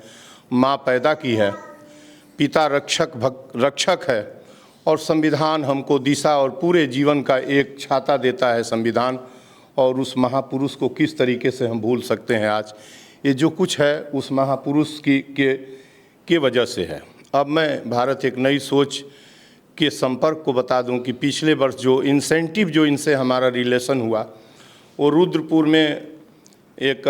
माँ पैदा की है, पिता रक्षक है, और संविधान हमको दिशा और पूरे जीवन का एक छाता देता है संविधान। और उस महापुरुष को किस तरीके से हम भूल सकते हैं। आज ये जो कुछ है उस महापुरुष के वजह से है। अब मैं भारत एक नई सोच के संपर्क को बता दूं कि पिछले वर्ष जो इंसेंटिव जो इनसे हमारा रिलेशन हुआ, वो रुद्रपुर में एक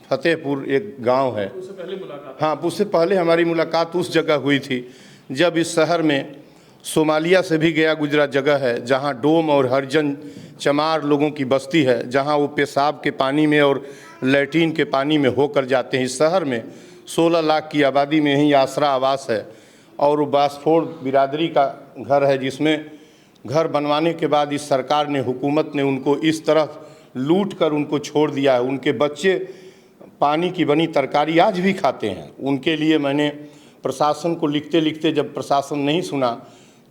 फतेहपुर एक गांव है, उससे पहले मुलाकात, हाँ उससे पहले हमारी मुलाकात उस जगह हुई थी जब इस शहर में सोमालिया से भी गया गुजरा जगह है, जहां डोम और हरिजन चमार लोगों की बस्ती है, जहां वो पेशाब के पानी में और लैट्रीन के पानी में होकर जाते हैं। इस शहर में 16 लाख की आबादी में ही आसरा आवास है, और वो बासफोड़ बिरादरी का घर है, जिसमें घर बनवाने के बाद इस सरकार ने, हुकूमत ने उनको इस तरह लूट कर उनको छोड़ दिया है। उनके बच्चे पानी की बनी तरकारी आज भी खाते हैं। उनके लिए मैंने प्रशासन को लिखते लिखते, जब प्रशासन नहीं सुना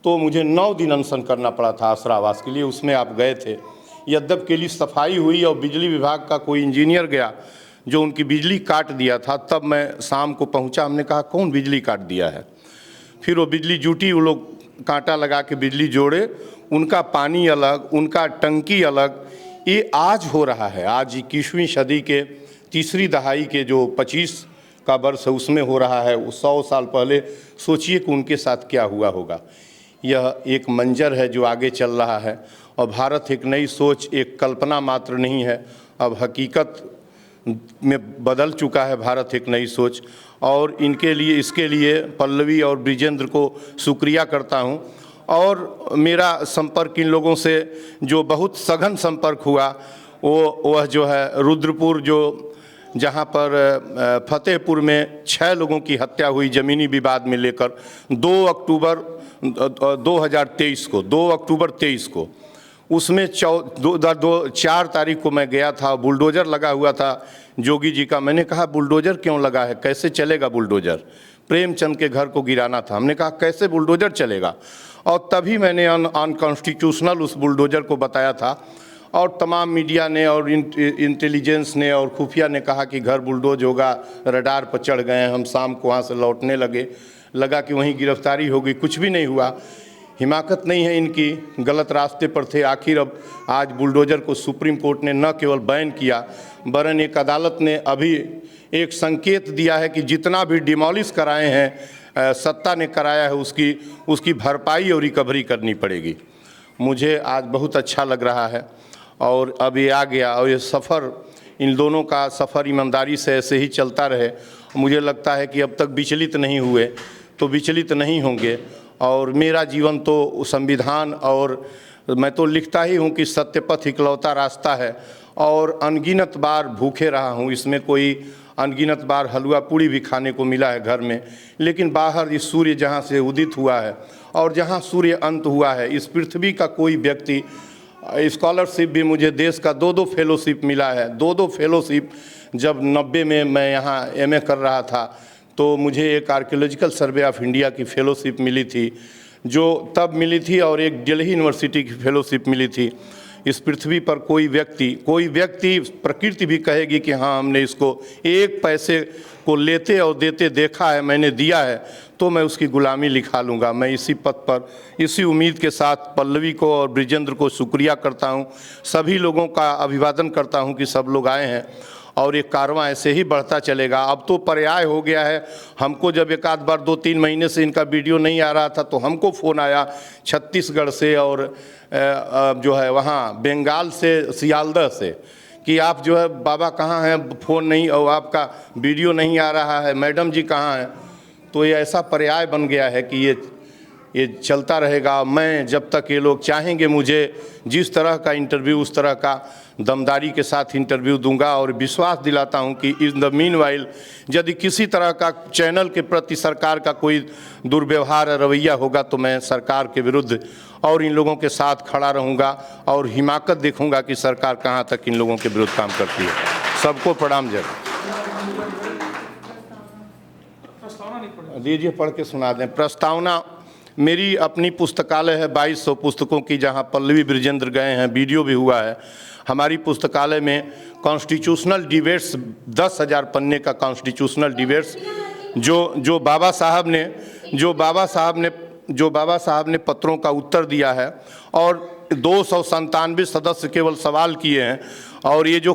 तो मुझे 9 दिन अनशन करना पड़ा था आसरा आवास के लिए। उसमें आप गए थे, यद्यप के लिए सफाई हुई और बिजली विभाग का कोई इंजीनियर गया जो उनकी बिजली काट दिया था। तब मैं शाम को पहुंचा, हमने कहा कौन बिजली काट दिया है। फिर वो बिजली जुटी, वो लोग कांटा लगा के बिजली जोड़े, उनका पानी अलग, उनका टंकी अलग। ये आज हो रहा है, आज 21वीं सदी के तीसरी दहाई के जो 25 का वर्ष है उसमें हो रहा है। 100 साल पहले सोचिए कि उनके साथ क्या हुआ होगा। यह एक मंजर है जो आगे चल रहा है, और भारत एक नई सोच एक कल्पना मात्र नहीं है, अब हकीकत में बदल चुका है भारत, एक नई सोच। और इनके लिए, इसके लिए पल्लवी और ब्रिजेंद्र को शुक्रिया करता हूं। और मेरा संपर्क इन लोगों से जो बहुत सघन संपर्क हुआ वह जो है रुद्रपुर, जो जहां पर फतेहपुर में 6 लोगों की हत्या हुई ज़मीनी विवाद में लेकर 2 अक्टूबर 2023 को, उसमें 4 तारीख को मैं गया था। बुलडोज़र लगा हुआ था जोगी जी का। मैंने कहा बुलडोज़र क्यों लगा है, कैसे चलेगा बुलडोज़र? प्रेमचंद के घर को गिराना था। हमने कहा कैसे बुलडोज़र चलेगा? और तभी मैंने अनकॉन्स्टिट्यूशनल उस बुलडोज़र को बताया था। और तमाम मीडिया ने और इंटेलिजेंस ने और खुफिया ने कहा कि घर बुलडोज होगा, रडार पर चढ़ गए। हम शाम को वहाँ से लौटने लगा कि वहीं गिरफ्तारी होगी। कुछ भी नहीं हुआ। हिमाकत नहीं है इनकी, गलत रास्ते पर थे। आखिर अब आज बुलडोज़र को सुप्रीम कोर्ट ने न केवल बैन किया, वरन एक अदालत ने अभी एक संकेत दिया है कि जितना भी डिमोलिश कराए हैं, सत्ता ने कराया है, उसकी भरपाई और रिकवरी करनी पड़ेगी। मुझे आज बहुत अच्छा लग रहा है। और अब ये आ गया, और ये सफ़र, इन दोनों का सफ़र ईमानदारी से ऐसे ही चलता रहे। मुझे लगता है कि अब तक विचलित नहीं हुए तो विचलित नहीं होंगे। और मेरा जीवन तो संविधान, और मैं तो लिखता ही हूँ कि सत्य पथ इकलौता रास्ता है। और अनगिनत बार भूखे रहा हूँ, इसमें कोई अनगिनत बार हलवा पूड़ी भी खाने को मिला है घर में। लेकिन बाहर इस सूर्य जहाँ से उदित हुआ है और जहाँ सूर्य अंत हुआ है, इस पृथ्वी का कोई व्यक्ति, स्कॉलरशिप भी मुझे देश का 2 फेलोशिप मिला है। 2 फेलोशिप जब 90 में मैं यहाँ MA कर रहा था तो मुझे एक आर्कियोलॉजिकल सर्वे ऑफ इंडिया की फेलोशिप मिली थी, जो तब मिली थी, और एक दिल्ली यूनिवर्सिटी की फेलोशिप मिली थी। इस पृथ्वी पर कोई व्यक्ति प्रकृति भी कहेगी कि हाँ, हमने इसको 1 पैसे को लेते और देते देखा है, मैंने दिया है, तो मैं उसकी गुलामी लिखा लूँगा। मैं इसी पथ पर, इसी उम्मीद के साथ पल्लवी को और ब्रिजेंद्र को शुक्रिया करता हूँ। सभी लोगों का अभिवादन करता हूँ कि सब लोग आए हैं, और ये कारवां ऐसे ही बढ़ता चलेगा। अब तो पर्याय हो गया है। हमको जब एक आध बार 2-3 महीने से इनका वीडियो नहीं आ रहा था तो हमको फ़ोन आया छत्तीसगढ़ से और जो है वहाँ बंगाल से, सियालदह से, कि आप जो है बाबा कहाँ हैं, फ़ोन नहीं, और आपका वीडियो नहीं आ रहा है, मैडम जी कहाँ हैं। तो ये ऐसा पर्याय बन गया है कि ये चलता रहेगा। मैं जब तक ये लोग चाहेंगे मुझे जिस तरह का इंटरव्यू, उस तरह का दमदारी के साथ इंटरव्यू दूंगा। और विश्वास दिलाता हूं कि इन द मीनवाइल यदि किसी तरह का चैनल के प्रति सरकार का कोई दुर्व्यवहार रवैया होगा तो मैं सरकार के विरुद्ध और इन लोगों के साथ खड़ा रहूंगा और हिमाकत देखूंगा कि सरकार कहां तक इन लोगों के विरुद्ध काम करती है। सबको प्रणाम। जय। दीजिए, पढ़ के सुना दें। प्रस्तावना मेरी अपनी पुस्तकालय है 2200 पुस्तकों की, जहां पल्लवी ब्रिजेंद्र गए हैं, वीडियो भी हुआ है। हमारी पुस्तकालय में कॉन्स्टिट्यूशनल डिबेट्स 10,000 पन्ने का कॉन्स्टिट्यूशनल डिबेट्स जो बाबा साहब ने पत्रों का उत्तर दिया है, और 297 सदस्य केवल सवाल किए हैं। और ये जो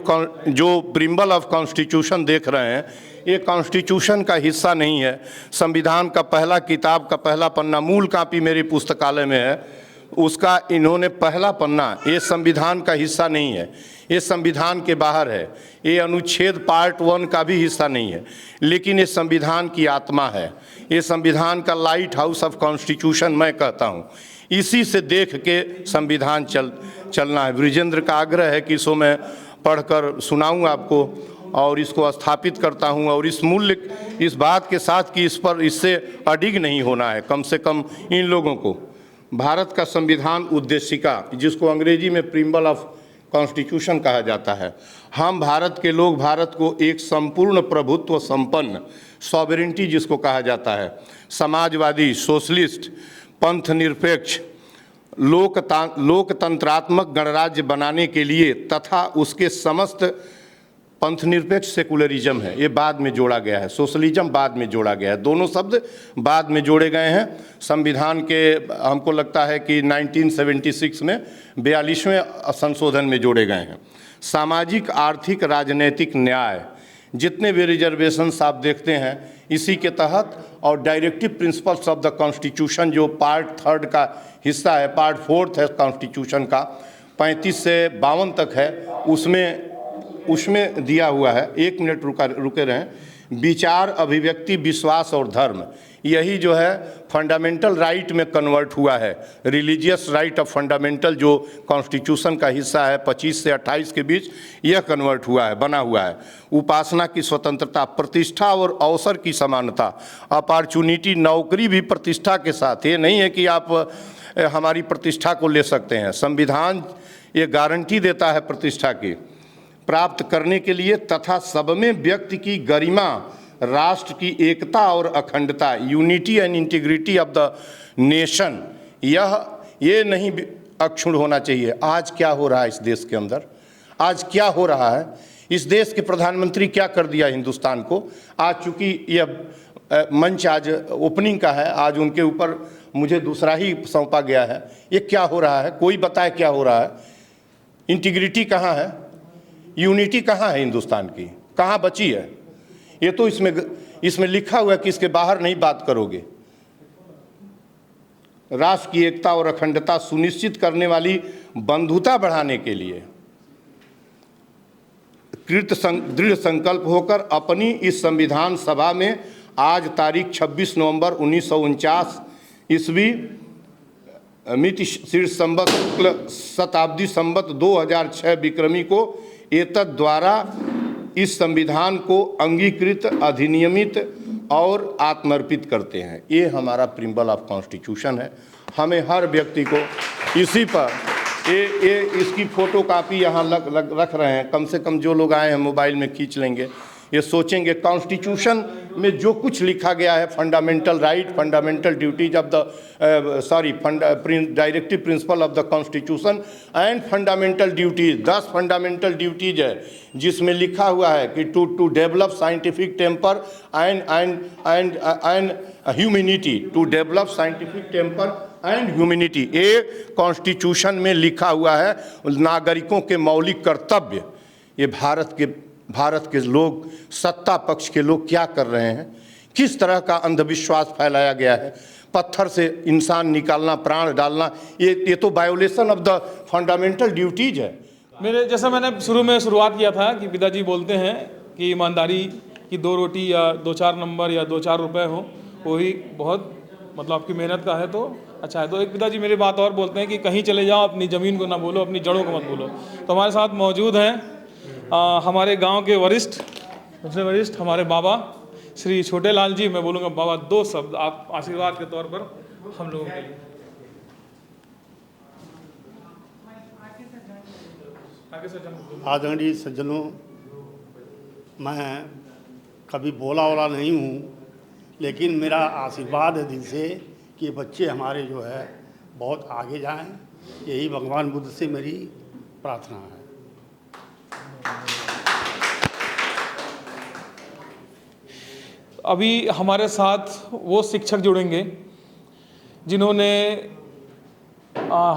प्रिम्बल ऑफ कॉन्स्टिट्यूशन देख रहे हैं, ये कॉन्स्टिट्यूशन का हिस्सा नहीं है। संविधान का पहला किताब का पहला पन्ना, मूल कापी मेरी पुस्तकालय में है, उसका इन्होंने पहला पन्ना, ये संविधान का हिस्सा नहीं है, ये संविधान के बाहर है। ये अनुच्छेद पार्ट 1 का भी हिस्सा नहीं है, लेकिन ये संविधान की आत्मा है। ये संविधान का लाइट हाउस ऑफ कॉन्स्टिट्यूशन मैं कहता हूँ। इसी से देख के संविधान चलना है। ब्रिजेंद्र का आग्रह है कि इसको मैं पढ़कर सुनाऊँ आपको, और इसको स्थापित करता हूं। और इस बात के साथ कि इससे अडिग नहीं होना है। कम से कम इन लोगों को भारत का संविधान उद्देशिका, जिसको अंग्रेजी में प्रिम्बल ऑफ कॉन्स्टिट्यूशन कहा जाता है, हम भारत के लोग भारत को एक संपूर्ण प्रभुत्व संपन्न, सॉवरेनिटी जिसको कहा जाता है, समाजवादी, सोशलिस्ट, पंथ निरपेक्ष, लोकतंत्रात्मक गणराज्य बनाने के लिए तथा उसके समस्त पंथ निरपेक्ष सेकुलरिज्म है, ये बाद में जोड़ा गया है, सोशलिज्म बाद में जोड़ा गया है, दोनों शब्द बाद में जोड़े गए हैं। संविधान के हमको लगता है कि 1976 में 42वें संशोधन में जोड़े गए हैं। सामाजिक, आर्थिक, राजनीतिक न्याय, जितने भी रिजर्वेशंस आप देखते हैं इसी के तहत, और directive principles of the constitution जो पार्ट 3 का हिस्सा है, पार्ट 4 है कॉन्स्टिट्यूशन का, 35 से 52 तक है, उसमें उसमें दिया हुआ है, 1 मिनट रुके रहें, विचार, अभिव्यक्ति, विश्वास और धर्म, यही जो है फंडामेंटल राइट में कन्वर्ट हुआ है। रिलीजियस राइट ऑफ फंडामेंटल जो कॉन्स्टिट्यूशन का हिस्सा है 25 से 28 के बीच, यह कन्वर्ट हुआ है, बना हुआ है। उपासना की स्वतंत्रता, प्रतिष्ठा और अवसर की समानता, अपॉर्चुनिटी, नौकरी भी प्रतिष्ठा के साथ, ये नहीं है कि आप हमारी प्रतिष्ठा को ले सकते हैं। संविधान ये गारंटी देता है प्रतिष्ठा की प्राप्त करने के लिए, तथा सब में व्यक्ति की गरिमा, राष्ट्र की एकता और अखंडता, unity and integrity of the nation, ये नहीं अक्षुण्ण होना चाहिए। आज क्या हो रहा है इस देश के अंदर, आज क्या हो रहा है, इस देश के प्रधानमंत्री क्या कर दिया हिंदुस्तान को। आज चूँकि यह मंच आज ओपनिंग का है, आज उनके ऊपर मुझे दूसरा ही सौंपा गया है। ये क्या हो रहा है, कोई बताए क्या हो रहा है। इंटीग्रिटी कहाँ है, यूनिटी कहाँ है हिंदुस्तान की, कहाँ बची है। ये तो इसमें लिखा हुआ है कि इसके बाहर नहीं बात करोगे। राष्ट्र की एकता और अखंडता सुनिश्चित करने वाली बंधुता बढ़ाने के लिए दृढ़ संकल्प होकर अपनी इस संविधान सभा में आज तारीख 26 नवंबर 1949 ईस्वी मिति शीर्ष संवत शुक्ल शताब्दी संवत 2006 विक्रमी को एतद द्वारा इस संविधान को अंगीकृत, अधिनियमित और आत्मर्पित करते हैं। ये हमारा प्रिम्बल ऑफ कॉन्स्टिट्यूशन है। हमें हर व्यक्ति को इसी पर ये इसकी फ़ोटो कापी यहाँ रख रहे हैं। कम से कम जो लोग आए हैं मोबाइल में खींच लेंगे, ये सोचेंगे कॉन्स्टिट्यूशन में जो कुछ लिखा गया है, fundamental right, fundamental duties of the directive principle of the constitution and fundamental duties, 10 fundamental duties है जिसमें लिखा हुआ है कि to develop scientific temper and humanity, to develop scientific temper and humanity. ये कॉन्स्टिट्यूशन में लिखा हुआ है नागरिकों के मौलिक कर्तव्य। ये भारत के लोग, सत्ता पक्ष के लोग क्या कर रहे हैं, किस तरह का अंधविश्वास फैलाया गया है। पत्थर से इंसान निकालना, प्राण डालना, ये तो violation of the fundamental duties है। जैसा मैंने शुरुआत किया था कि पिताजी बोलते हैं कि ईमानदारी की 2 रोटी या 2-4 नंबर या 2-4 रुपए हो, वही बहुत मतलब आपकी मेहनत का है तो अच्छा है। तो एक पिताजी मेरी बात और बोलते हैं कि कहीं चले जाओ, अपनी ज़मीन को ना बोलो, अपनी जड़ों को मत बोलो। तो हमारे साथ मौजूद हैं हमारे गांव के वरिष्ठ, सबसे वरिष्ठ हमारे बाबा श्री छोटे लाल जी। मैं बोलूँगा बाबा 2 शब्द आप आशीर्वाद के तौर पर हम लोगों के लिए। आदरणीय सज्जनों, मैं कभी बोला नहीं हूँ, लेकिन मेरा आशीर्वाद है दिल से कि बच्चे हमारे जो है बहुत आगे जाएं, यही भगवान बुद्ध से मेरी प्रार्थना है। अभी हमारे साथ वो शिक्षक जुड़ेंगे जिन्होंने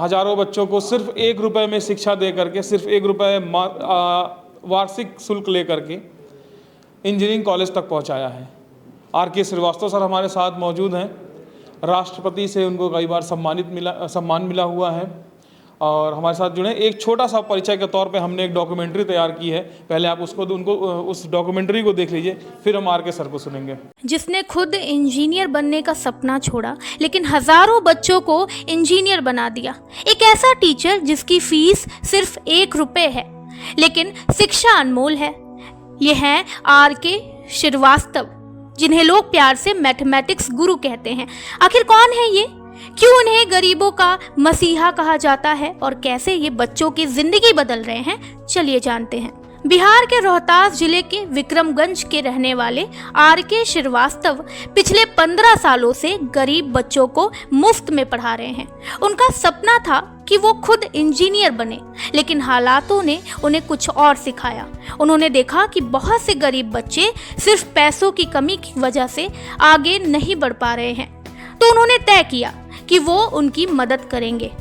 हजारों बच्चों को सिर्फ 1 रुपए में शिक्षा दे करके, सिर्फ 1 रुपए वार्षिक शुल्क ले करके इंजीनियरिंग कॉलेज तक पहुंचाया है। RK श्रीवास्तव सर हमारे साथ मौजूद हैं। राष्ट्रपति से उनको कई बार सम्मान मिला हुआ है और हमारे साथ जुड़े। एक छोटा सा परिचय के तौर पे हमने एक डॉक्यूमेंट्री तैयार की है, पहले आप उस डॉक्यूमेंट्री को देख लीजिए, फिर हम RK सर को सुनेंगे। जिसने खुद इंजीनियर बनने का सपना छोड़ा लेकिन हजारों बच्चों को इंजीनियर बना दिया। एक ऐसा टीचर जिसकी फीस सिर्फ 1 रुपए है लेकिन शिक्षा अनमोल है। ये हैं RK श्रीवास्तव, जिन्हें लोग प्यार से मैथमेटिक्स गुरु कहते हैं। आखिर कौन है ये, क्यों उन्हें गरीबों का मसीहा कहा जाता है और कैसे ये बच्चों की जिंदगी बदल रहे हैं, चलिए जानते हैं। बिहार के रोहतास जिले के विक्रमगंज के रहने वाले RK श्रीवास्तव पिछले 15 सालों से गरीब बच्चों को मुफ्त में पढ़ा रहे हैं। उनका सपना था कि वो खुद इंजीनियर बने, लेकिन हालातों ने उन्हें कुछ और सिखाया। उन्होंने देखा कि बहुत से गरीब बच्चे सिर्फ पैसों की कमी की वजह से आगे नहीं बढ़ पा रहे हैं, तो उन्होंने तय किया कि वो उनकी मदद करेंगे।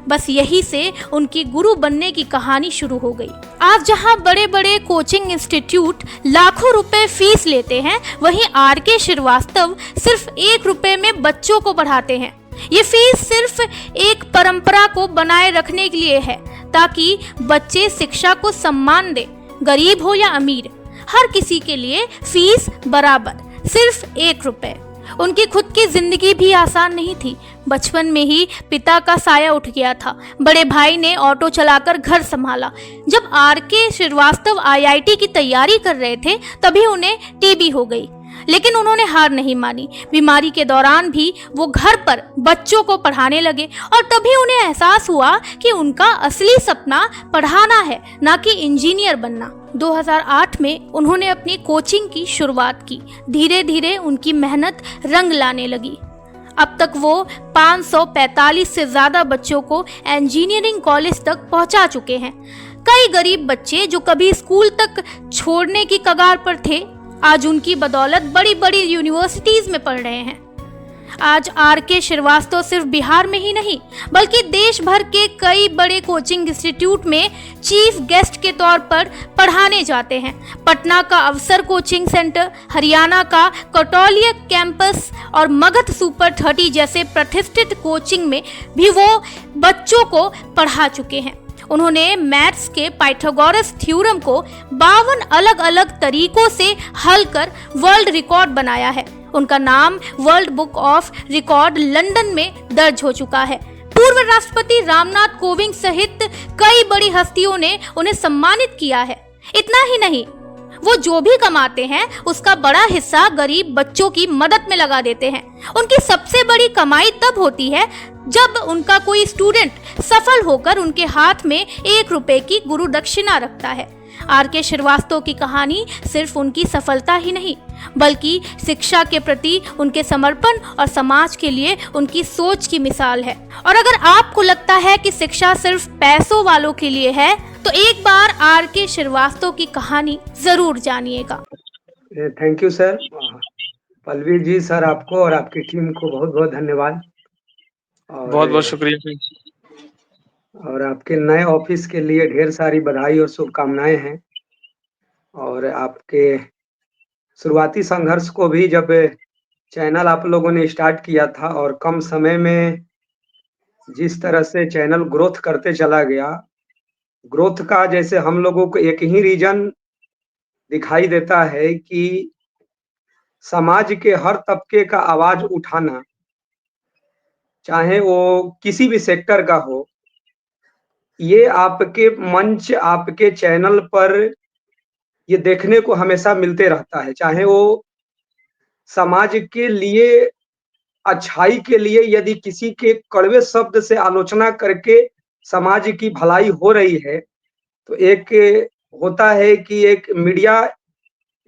बस यही से उनकी गुरु बनने की कहानी शुरू हो गई। आज जहां बड़े बड़े कोचिंग इंस्टीट्यूट लाखों रुपए फीस लेते हैं, वहीं RK श्रीवास्तव सिर्फ 1 रुपए में बच्चों को पढ़ाते हैं। ये फीस सिर्फ एक परंपरा को बनाए रखने के लिए है, ताकि बच्चे शिक्षा को सम्मान दें, गरीब हो या अमीर, हर किसी के लिए फीस बराबर, सिर्फ 1 रुपए। उनकी खुद की जिंदगी भी आसान नहीं थी। बचपन में ही पिता का साया उठ गया था। बड़े भाई ने ऑटो चलाकर घर संभाला। जब आर.के. श्रीवास्तव IIT की तैयारी कर रहे थे तभी उन्हें टीबी हो गई, लेकिन उन्होंने हार नहीं मानी। बीमारी के दौरान भी वो घर पर बच्चों को पढ़ाने लगे और तभी उन्हें एहसास हुआ कि उनका असली सपना पढ़ाना है, ना कि इंजीनियर बनना। 2008 में उन्होंने अपनी कोचिंग की शुरुआत की। धीरे धीरे उनकी मेहनत रंग लाने लगी। अब तक वो 545 से ज़्यादा बच्चों को इंजीनियरिंग कॉलेज तक पहुंचा चुके हैं। कई गरीब बच्चे जो कभी स्कूल तक छोड़ने की कगार पर थे, आज उनकी बदौलत बड़ी बड़ी यूनिवर्सिटीज में पढ़ रहे हैं। आज आर.के. श्रीवास्तव सिर्फ बिहार में ही नहीं बल्कि देश भर के कई बड़े कोचिंग इंस्टीट्यूट में चीफ गेस्ट के तौर पर पढ़ाने जाते हैं। पटना का अवसर कोचिंग सेंटर, हरियाणा का कटौलिया कैंपस और मगध सुपर 30 जैसे प्रतिष्ठित कोचिंग में भी वो बच्चों को पढ़ा चुके हैं। उन्होंने मैथ्स के पाइथागोरस थ्योरम को 52 अलग अलग तरीकों से हल कर वर्ल्ड रिकॉर्ड बनाया है। उनका नाम world book of record London में दर्ज हो चुका है। पूर्व राष्ट्रपति रामनाथ कोविंद सहित कई बड़ी हस्तियों ने उन्हें सम्मानित किया है। इतना ही नहीं, वो जो भी कमाते हैं उसका बड़ा हिस्सा गरीब बच्चों की मदद में लगा देते हैं। उनकी सबसे बड़ी कमाई तब होती है जब उनका कोई स्टूडेंट सफल होकर उनके हाथ में 1 रुपए की गुरु दक्षिणा रखता है। आर.के. श्रीवास्तव की कहानी सिर्फ उनकी सफलता ही नहीं बल्कि शिक्षा के प्रति उनके समर्पण और समाज के लिए उनकी सोच की मिसाल है। और अगर आपको लगता है कि शिक्षा सिर्फ पैसों वालों के लिए है तो एक बार आर.के. श्रीवास्तव की कहानी जरूर जानिएगा। Thank you sir. Pallavi ji, sir आपको और आपकी टीम को बहुत बहुत धन्यवाद। बहुत बहुत शुक्रिया सर। और आपके नए ऑफिस के लिए ढेर सारी बधाई और शुभकामनाएं हैं। और आपके शुरुआती संघर्ष को भी, जब चैनल आप लोगों ने स्टार्ट किया था और कम समय में जिस तरह से चैनल ग्रोथ करते चला गया, ग्रोथ का जैसे हम लोगों को एक ही रीजन दिखाई देता है कि समाज के हर तबके का आवाज उठाना, चाहे वो किसी भी सेक्टर का हो, ये आपके मंच, आपके चैनल पर ये देखने को हमेशा मिलते रहता है। चाहे वो समाज के लिए, अच्छाई के लिए, यदि किसी के कड़वे शब्द से आलोचना करके समाज की भलाई हो रही है, तो एक होता है कि एक मीडिया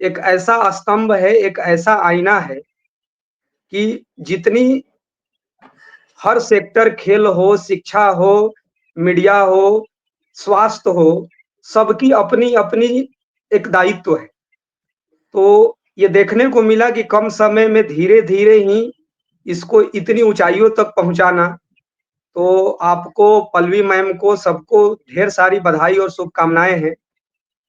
एक ऐसा स्तंभ है, एक ऐसा आईना है कि जितनी हर सेक्टर, खेल हो, शिक्षा हो, मीडिया हो, स्वास्थ्य हो, सबकी अपनी अपनी एक दायित्व है। तो ये देखने को मिला कि कम समय में धीरे धीरे ही इसको इतनी ऊंचाइयों तक पहुंचाना, तो आपको, पल्लवी मैम को, सबको ढेर सारी बधाई और शुभकामनाएं हैं।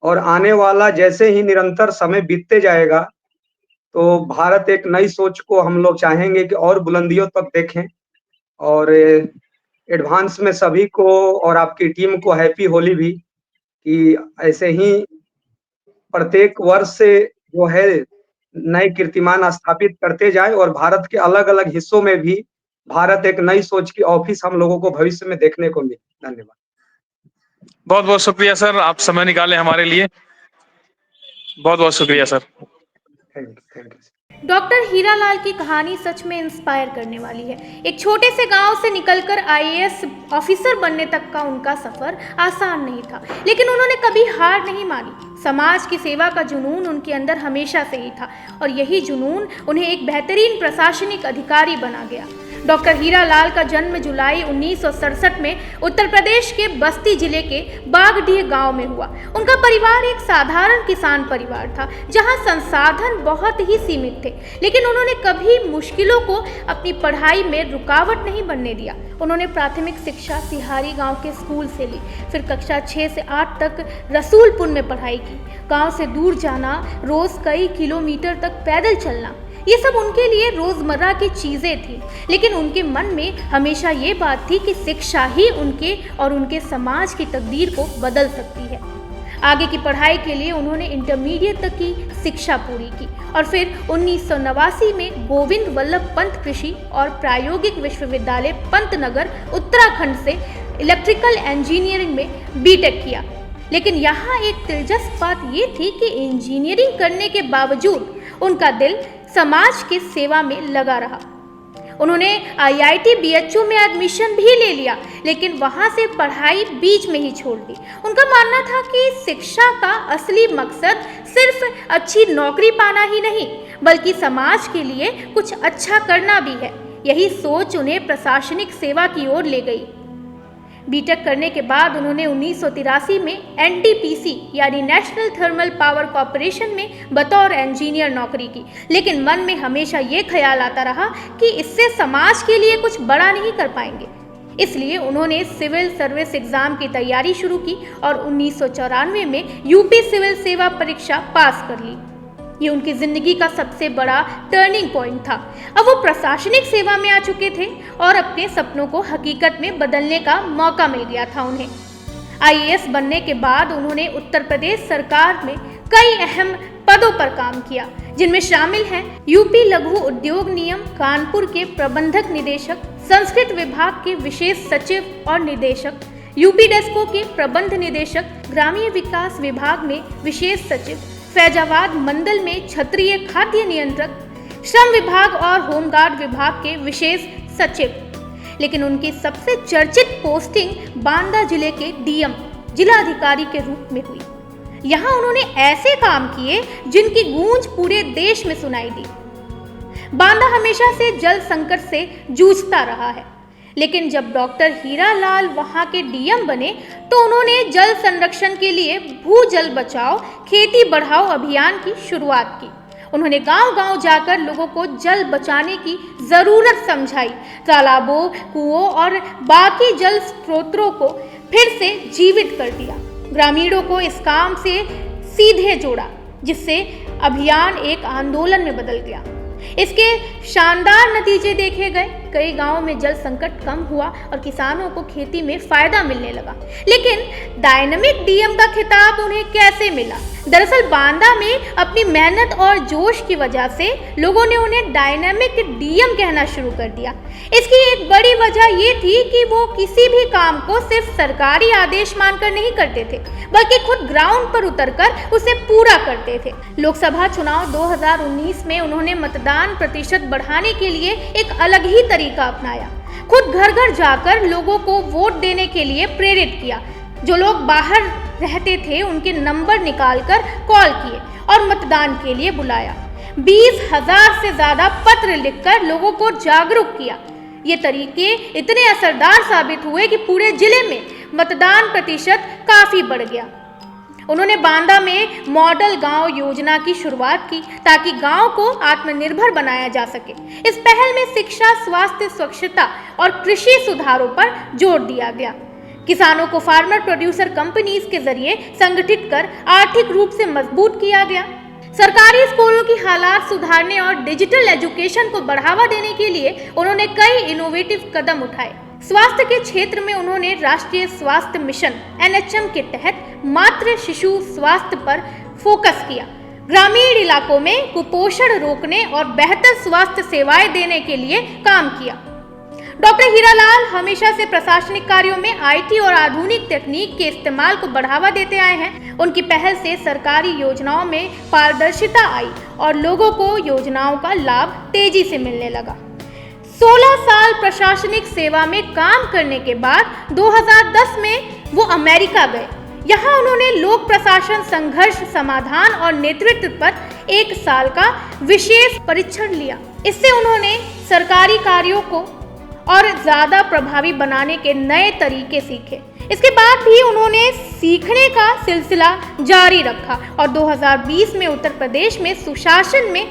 और आने वाला जैसे ही निरंतर समय बीतते जाएगा तो भारत एक नई सोच को हम लोग चाहेंगे कि और बुलंदियों तक देखें। और एडवांस में सभी को और आपकी टीम को हैप्पी होली भी, कि ऐसे ही प्रत्येक वर्ष से जो है नए कीर्तिमान स्थापित करते जाए और भारत के अलग अलग हिस्सों में भी भारत एक नई सोच की ऑफिस हम लोगों को भविष्य में देखने को मिले। धन्यवाद। बहुत बहुत शुक्रिया सर, आप समय निकाले हमारे लिए। बहुत बहुत शुक्रिया sir. Thank you. Doctor Hiralal की कहानी सच में इंस्पायर करने वाली है। एक छोटे से गांव से निकलकर IAS ऑफिसर बनने तक का उनका सफ़र आसान नहीं था, लेकिन उन्होंने कभी हार नहीं मानी। समाज की सेवा का जुनून उनके अंदर हमेशा से ही था और यही जुनून उन्हें एक बेहतरीन प्रशासनिक अधिकारी बना गया। डॉक्टर हीरालाल का जन्म जुलाई 1967 में उत्तर प्रदेश के बस्ती जिले के बागडीह गांव में हुआ। उनका परिवार एक साधारण किसान परिवार था, जहां संसाधन बहुत ही सीमित थे, लेकिन उन्होंने कभी मुश्किलों को अपनी पढ़ाई में रुकावट नहीं बनने दिया। उन्होंने प्राथमिक शिक्षा सिहारी गांव के स्कूल से ली, फिर कक्षा 6 से 8 तक रसूलपुर में पढ़ाई की। गांव से दूर जाना, रोज कई किलोमीटर तक पैदल चलना, ये सब उनके लिए रोज़मर्रा की चीज़ें थी, लेकिन उनके मन में हमेशा ये बात थी कि शिक्षा ही उनके और उनके समाज की तकदीर को बदल सकती है। आगे की पढ़ाई के लिए उन्होंने इंटरमीडिएट तक की शिक्षा पूरी की और फिर 1989 में गोविंद वल्लभ पंत कृषि और प्रायोगिक विश्वविद्यालय पंतनगर उत्तराखंड से इलेक्ट्रिकल इंजीनियरिंग में बीटेक किया। लेकिन यहाँ एक दिलचस्प बात ये थी कि इंजीनियरिंग करने के बावजूद उनका दिल समाज की सेवा में लगा रहा। उन्होंने IIT BHU में एडमिशन भी ले लिया, लेकिन वहाँ से पढ़ाई बीच में ही छोड़ दी। उनका मानना था कि शिक्षा का असली मकसद सिर्फ अच्छी नौकरी पाना ही नहीं, बल्कि समाज के लिए कुछ अच्छा करना भी है। यही सोच उन्हें प्रशासनिक सेवा की ओर ले गई। बीटेक करने के बाद उन्होंने 1983 में NTPC यानी नेशनल थर्मल पावर कॉरपोरेशन में बतौर इंजीनियर नौकरी की, लेकिन मन में हमेशा ये ख्याल आता रहा कि इससे समाज के लिए कुछ बड़ा नहीं कर पाएंगे। इसलिए उन्होंने सिविल सर्विस एग्जाम की तैयारी शुरू की और 1994 में यूपी सिविल सेवा परीक्षा पास कर ली। ये उनकी जिंदगी का सबसे बड़ा टर्निंग पॉइंट था। अब वो प्रशासनिक सेवा में आ चुके थे और अपने सपनों को हकीकत में बदलने का मौका मिल गया था उन्हें। IAS बनने के बाद उन्होंने उत्तर प्रदेश सरकार में कई अहम पदों पर काम किया, जिनमें शामिल हैं यूपी लघु उद्योग निगम कानपुर के प्रबंधक निदेशक, संस्कृत विभाग के विशेष सचिव और निदेशक, यूपी डेस्को के प्रबंध निदेशक, ग्रामीण विकास विभाग में विशेष सचिव, फैजाबाद मंडल में क्षत्रिय खाद्य नियंत्रक, श्रम विभाग और होमगार्ड विभाग के विशेष सचिव। लेकिन उनकी सबसे चर्चित पोस्टिंग बांदा जिले के DM जिलाधिकारी के रूप में हुई। यहाँ उन्होंने ऐसे काम किए जिनकी गूंज पूरे देश में सुनाई दी। बांदा हमेशा से जल संकट से जूझता रहा है, लेकिन जब डॉक्टर हीरालाल वहाँ के DM बने तो उन्होंने जल संरक्षण के लिए भूजल बचाओ खेती बढ़ाओ अभियान की शुरुआत की। उन्होंने गांव-गांव जाकर लोगों को जल बचाने की ज़रूरत समझाई, तालाबों, कुओं और बाकी जल स्रोतों को फिर से जीवित कर दिया, ग्रामीणों को इस काम से सीधे जोड़ा, जिससे अभियान एक आंदोलन में बदल गया। इसके शानदार नतीजे देखे गए। कई गांवों में जल संकट कम हुआ और किसानों को खेती में फायदा मिलने लगा। लेकिन डायनामिक DM का खिताब उन्हें कैसे मिला? दरअसल बांदा में अपनी मेहनत और जोश की वजह से लोगों ने उन्हें डायनामिक DM कहना शुरू कर दिया। इसकी एक बड़ी वजह ये थी कि वो किसी भी काम को सिर्फ सरकारी आदेश मानकर नहीं करते थे, बल्कि खुद ग्राउंड पर उतरकर उसे पूरा करते थे। लोकसभा चुनाव 2019 में उन्होंने मतदान प्रतिशत बढ़ाने के लिए एक अलग ही तरीका अपनाया। खुद घर घर जाकर लोगों को वोट देने के लिए प्रेरित किया। जो लोग बाहर रहते थे उनके नंबर निकालकर कॉल किए और मतदान के लिए बुलाया। 20,000 से ज़्यादा पत्र लिखकर लोगों को जागरूक किया। ये तरीके इतने असरदार साबित हुए कि पूरे जिले में मतदान प्रतिशत काफ़ी बढ़ गया। उन्होंने बांदा में मॉडल गांव योजना की शुरुआत की ताकि गांव को आत्मनिर्भर बनाया जा सके। इस पहल में शिक्षा, स्वास्थ्य, स्वच्छता और कृषि सुधारों पर जोर दिया गया। किसानों को फार्मर प्रोड्यूसर कंपनीज के जरिए संगठित कर आर्थिक रूप से मजबूत किया गया। सरकारी स्कूलों की हालात सुधारने और डिजिटल एजुकेशन को बढ़ावा देने के लिए उन्होंने कई इनोवेटिव कदम उठाए। स्वास्थ्य के क्षेत्र में उन्होंने राष्ट्रीय स्वास्थ्य मिशन NHM के तहत मातृ शिशु स्वास्थ्य पर फोकस किया। ग्रामीण इलाकों में कुपोषण रोकने और बेहतर स्वास्थ्य सेवाएं देने के लिए काम किया। डॉक्टर हीरालाल हमेशा से प्रशासनिक कार्यों में IT और आधुनिक तकनीक के इस्तेमाल को बढ़ावा देते आए हैं। उनकी पहल से सरकारी योजनाओं में पारदर्शिता आई और लोगों को योजनाओं का लाभ तेजी से मिलने लगा। 16 साल प्रशासनिक सेवा में काम करने के बाद 2010 में वो अमेरिका गए। यहाँ उन्होंने लोक प्रशासन संघर्ष समाधान और नेतृत्व पर 1 साल का विशेष परीक्षण लिया। इससे उन्होंने सरकारी कार्यों को और ज़्यादा प्रभावी बनाने के नए तरीके सीखे। इसके बाद भी उन्होंने सीखने का सिलसिला जारी रखा और 2020 में उत्तर प्रदेश में सुशासन में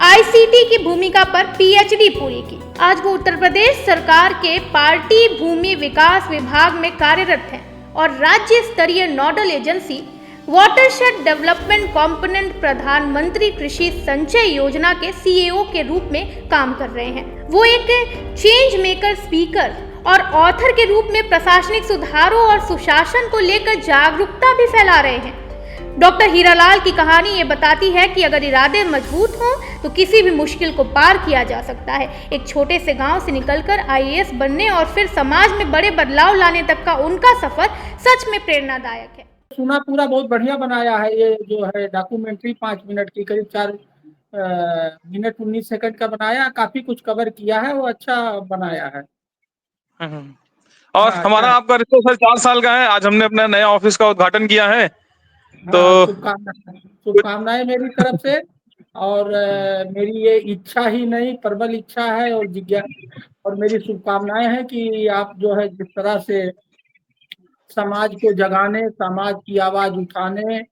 ICT की भूमिका पर PhD पूरी की। आज वो उत्तर प्रदेश सरकार के पार्टी भूमि विकास विभाग में कार्यरत हैं और राज्य स्तरीय nodal agency watershed development component प्रधानमंत्री कृषि संचय योजना के CAO के रूप में काम कर रहे हैं। वो एक चेंज मेकर स्पीकर और ऑथर के रूप में प्रशासनिक सुधारों और सुशासन को लेकर जागरूकता भी फैला रहे हैं। डॉक्टर हीरालाल की कहानी ये बताती है कि अगर इरादे मजबूत हों तो किसी भी मुश्किल को पार किया जा सकता है। एक छोटे से गांव से निकलकर IAS बनने और फिर समाज में बड़े बदलाव लाने तक का उनका सफर सच में प्रेरणादायक है। सुना पूरा बहुत बढ़िया बनाया है। ये जो है डॉक्यूमेंट्री 5 मिनट की, करीब 4 मिनट 19 सेकंड का बनाया, काफी कुछ कवर किया है, वो अच्छा बनाया है। और हाँ, हमारा अच्छा आपका रिश्ता सर 4 साल का है। आज हमने अपना नया ऑफिस का उद्घाटन किया है। हाँ, तो शुभकामनाएं मेरी तरफ से। और मेरी ये इच्छा ही नहीं, प्रबल इच्छा है और जिज्ञासा, और मेरी शुभकामनाएं हैं कि आप जो है जिस तरह से समाज को जगाने, समाज की आवाज उठाने,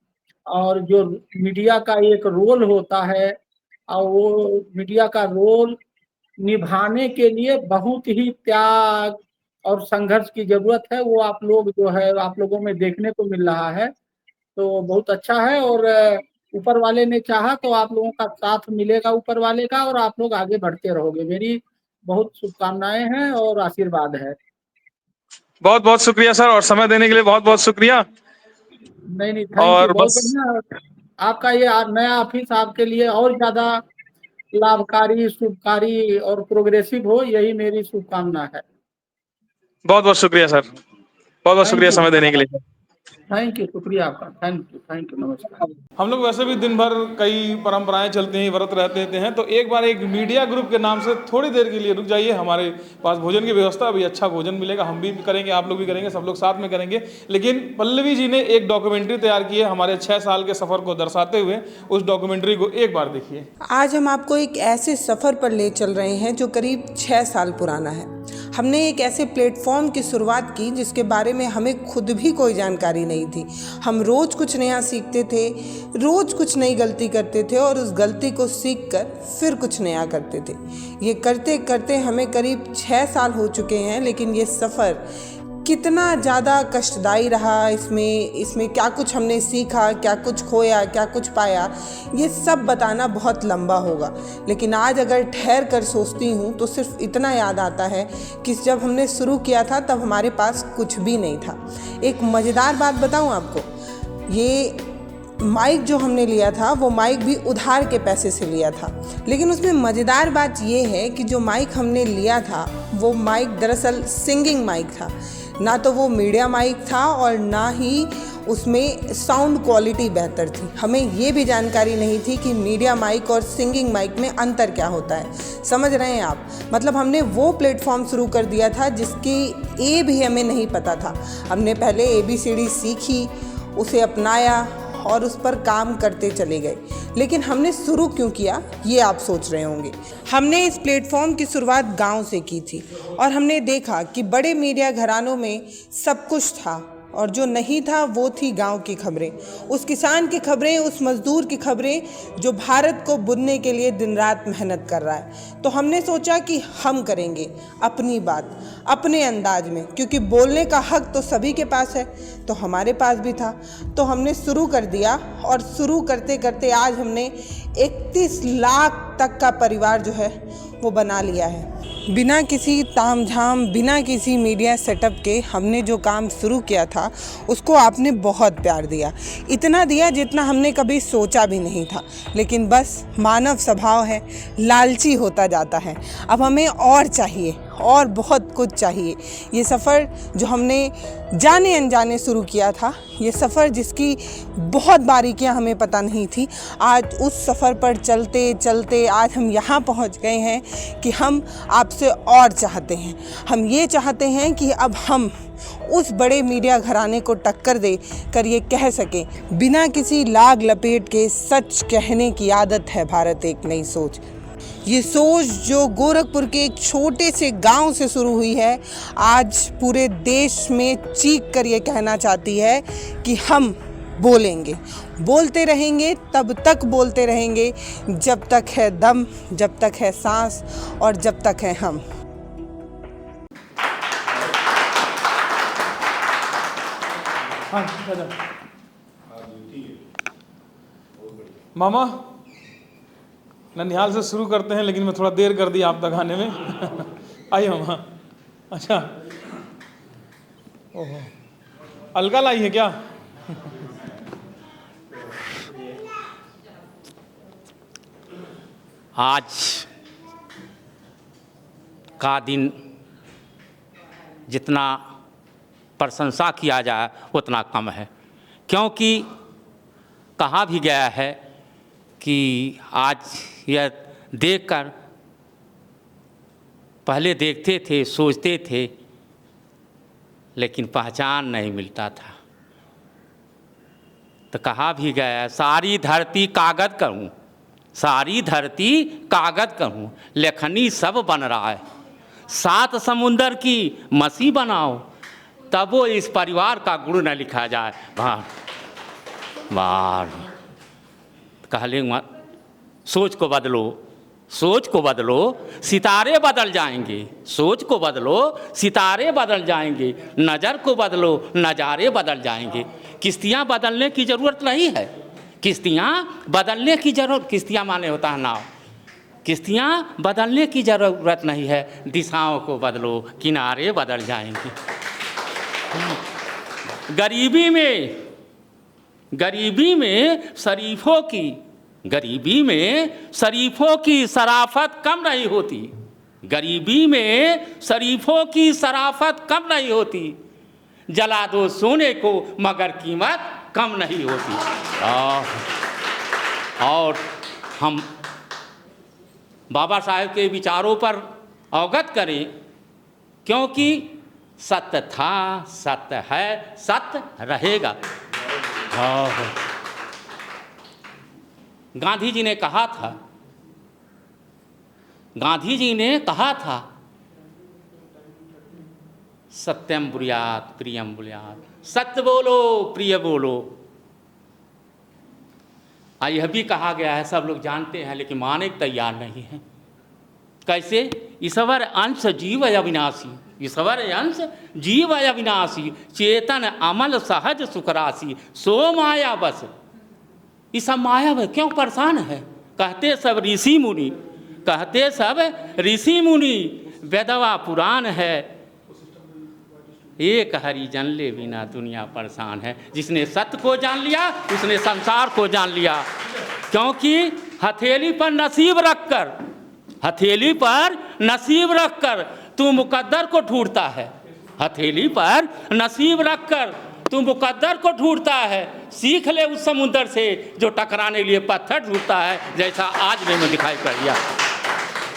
और जो मीडिया का एक रोल होता है, और वो मीडिया का रोल निभाने के लिए बहुत ही त्याग और संघर्ष की जरूरत है, वो आप लोग जो है आप लोगों में देखने को मिल रहा है। तो बहुत अच्छा है, और ऊपर वाले ने चाहा तो आप लोगों का साथ मिलेगा ऊपर वाले का, और आप लोग आगे बढ़ते रहोगे। मेरी बहुत शुभकामनाएं हैं और आशीर्वाद है। बहुत बहुत शुक्रिया सर, और समय देने के लिए बहुत बहुत शुक्रिया। नहीं, थैंक यू, और बहुत बस बढ़िया। आपका ये नया ऑफिस आपके लिए और ज्यादा लाभकारी, शुभकारी और प्रोग्रेसिव हो, यही मेरी शुभकामना है। बहुत बहुत शुक्रिया सर, बहुत बहुत थैंक शुक्रिया यू, समय देने के लिए। थैंक यू, शुक्रिया आपका, थैंक यू, नमस्कार। हम लोग वैसे भी दिन भर कई परंपराएं चलती हैं, व्रत रहते हैं, तो एक बार एक मीडिया ग्रुप के नाम से थोड़ी देर के लिए रुक जाइए। हमारे पास भोजन की व्यवस्था, अभी अच्छा भोजन मिलेगा, हम भी करेंगे, आप लोग भी करेंगे, सब लोग साथ में करेंगे। लेकिन पल्लवी जी ने एक डॉक्यूमेंट्री तैयार की है हमारे 6 साल के सफ़र को दर्शाते हुए। उस डॉक्यूमेंट्री को एक बार देखिए। आज हम आपको एक ऐसे सफ़र पर ले चल रहे हैं जो करीब 6 साल पुराना है। हमने एक ऐसे प्लेटफॉर्म की शुरुआत की जिसके बारे में हमें खुद भी कोई जानकारी नहीं थी। हम रोज़ कुछ नया सीखते थे, रोज़ कुछ नई गलती करते थे, और उस गलती को सीख कर फिर कुछ नया करते थे। ये करते करते हमें करीब 6 साल हो चुके हैं, लेकिन ये सफ़र कितना ज़्यादा कष्टदायी रहा, इसमें क्या कुछ हमने सीखा, क्या कुछ खोया, क्या कुछ पाया, ये सब बताना बहुत लंबा होगा। लेकिन आज अगर ठहर कर सोचती हूँ तो सिर्फ इतना याद आता है कि जब हमने शुरू किया था तब हमारे पास कुछ भी नहीं था। एक मज़ेदार बात बताऊँ आपको, ये माइक जो हमने लिया था वो माइक भी उधार के पैसे से लिया था। लेकिन उसमें मज़ेदार बात ये है कि जो माइक हमने लिया था वो माइक दरअसल सिंगिंग माइक था। ना तो वो मीडिया माइक था और ना ही उसमें साउंड क्वालिटी बेहतर थी। हमें ये भी जानकारी नहीं थी कि मीडिया माइक और सिंगिंग माइक में अंतर क्या होता है। समझ रहे हैं आप? मतलब हमने वो प्लेटफॉर्म शुरू कर दिया था जिसकी ए भी हमें नहीं पता था। हमने पहले ABCD सीखी, उसे अपनाया और उस पर काम करते चले गए। लेकिन हमने शुरू क्यों किया ये आप सोच रहे होंगे। हमने इस प्लेटफॉर्म की शुरुआत गांव से की थी, और हमने देखा कि बड़े मीडिया घरानों में सब कुछ था और जो नहीं था वो थी गांव की खबरें, उस किसान की खबरें, उस मज़दूर की खबरें जो भारत को बुनने के लिए दिन रात मेहनत कर रहा है। तो हमने सोचा कि हम करेंगे अपनी बात अपने अंदाज में, क्योंकि बोलने का हक तो सभी के पास है, तो हमारे पास भी था। तो हमने शुरू कर दिया, और शुरू करते करते आज हमने 31 लाख तक का परिवार जो है वो बना लिया है। बिना किसी तामझाम, बिना किसी मीडिया सेटअप के हमने जो काम शुरू किया था उसको आपने बहुत प्यार दिया, इतना दिया जितना हमने कभी सोचा भी नहीं था। लेकिन बस मानव स्वभाव है, लालची होता जाता है। अब हमें और चाहिए, और बहुत कुछ चाहिए। ये सफ़र जो हमने जाने अनजाने शुरू किया था, ये सफ़र जिसकी बहुत बारीकियां हमें पता नहीं थी, आज उस सफ़र पर चलते चलते आज हम यहाँ पहुँच गए हैं कि हम आपसे और चाहते हैं। हम ये चाहते हैं कि अब हम उस बड़े मीडिया घराने को टक्कर दे कर ये कह सकें, बिना किसी लाग लपेट के सच कहने की आदत है भारत एक नई सोच। ये सोच जो गोरखपुर के एक छोटे से गांव से शुरू हुई है, आज पूरे देश में चीख कर ये कहना चाहती है कि हम बोलेंगे, बोलते रहेंगे, तब तक बोलते रहेंगे जब तक है दम, जब तक है सांस और जब तक है हम। मामा ननिहाल से शुरू करते हैं, लेकिन मैं थोड़ा देर कर दी आप तक आने में। आइए मामा। अच्छा, ओहो, अलगा लाई है क्या? आज का दिन जितना प्रशंसा किया जाए उतना कम है, क्योंकि कहा भी गया है कि आज यह देखकर पहले देखते थे, सोचते थे, लेकिन पहचान नहीं मिलता था। तो कहा भी गया है, सारी धरती कागज कहूँ, सारी धरती कागज कहूँ, लेखनी सब बन रहा है, 7 समुंदर की मसी बनाओ, तब वो इस परिवार का गुण न लिखा जाए। बार कहले सोच को बदलो, सोच को बदलो, सितारे बदल जाएंगे, सोच को बदलो, सितारे बदल जाएंगे, नज़र को बदलो, नज़ारे बदल जाएंगे। किश्तियाँ बदलने की ज़रूरत नहीं है, किश्तियाँ बदलने की ज़रूरत, किश्तियाँ माने होता है नाव, किश्तियाँ बदलने की ज़रूरत नहीं है, दिशाओं को बदलो, किनारे बदल जाएंगे। गरीबी में शरीफों की, गरीबी में शरीफों की शराफत कम नहीं होती, गरीबी में शरीफों की शराफत कम नहीं होती, जला दो सोने को मगर कीमत कम नहीं होती। और हम बाबा साहेब के विचारों पर अवगत करें, क्योंकि सत्य था, सत्य है, सत्य रहेगा। गांधी जी ने कहा था, गांधी जी ने कहा था, सत्यम ब्रूयात प्रियम ब्रूयात, सत्य बोलो प्रिय बोलो। यह भी कहा गया है, सब लोग जानते हैं लेकिन मानने को तैयार नहीं है। कैसे? ईश्वर अंश जीव अविनाशी, ईश्वर अंश जीव अविनाशी, चेतन अमल सहज सुखराशि, सो माया बस। ये सब माया में क्यों परेशान है? कहते सब ऋषि मुनि, कहते सब ऋषि मुनि, वेदवा पुराण है, एक हरिजन ले बिना दुनिया परेशान है। जिसने सत्य को जान लिया उसने संसार को जान लिया, क्योंकि हथेली पर नसीब रखकर, हथेली पर नसीब रखकर तू मुकद्दर को ढूंढता है, हथेली पर नसीब रखकर तू मुकद्दर को ढूंढता है। सीख ले उस समुंदर से जो टकराने के लिए पत्थर ढूंढता है, जैसा आज में दिखाई पड़ गया।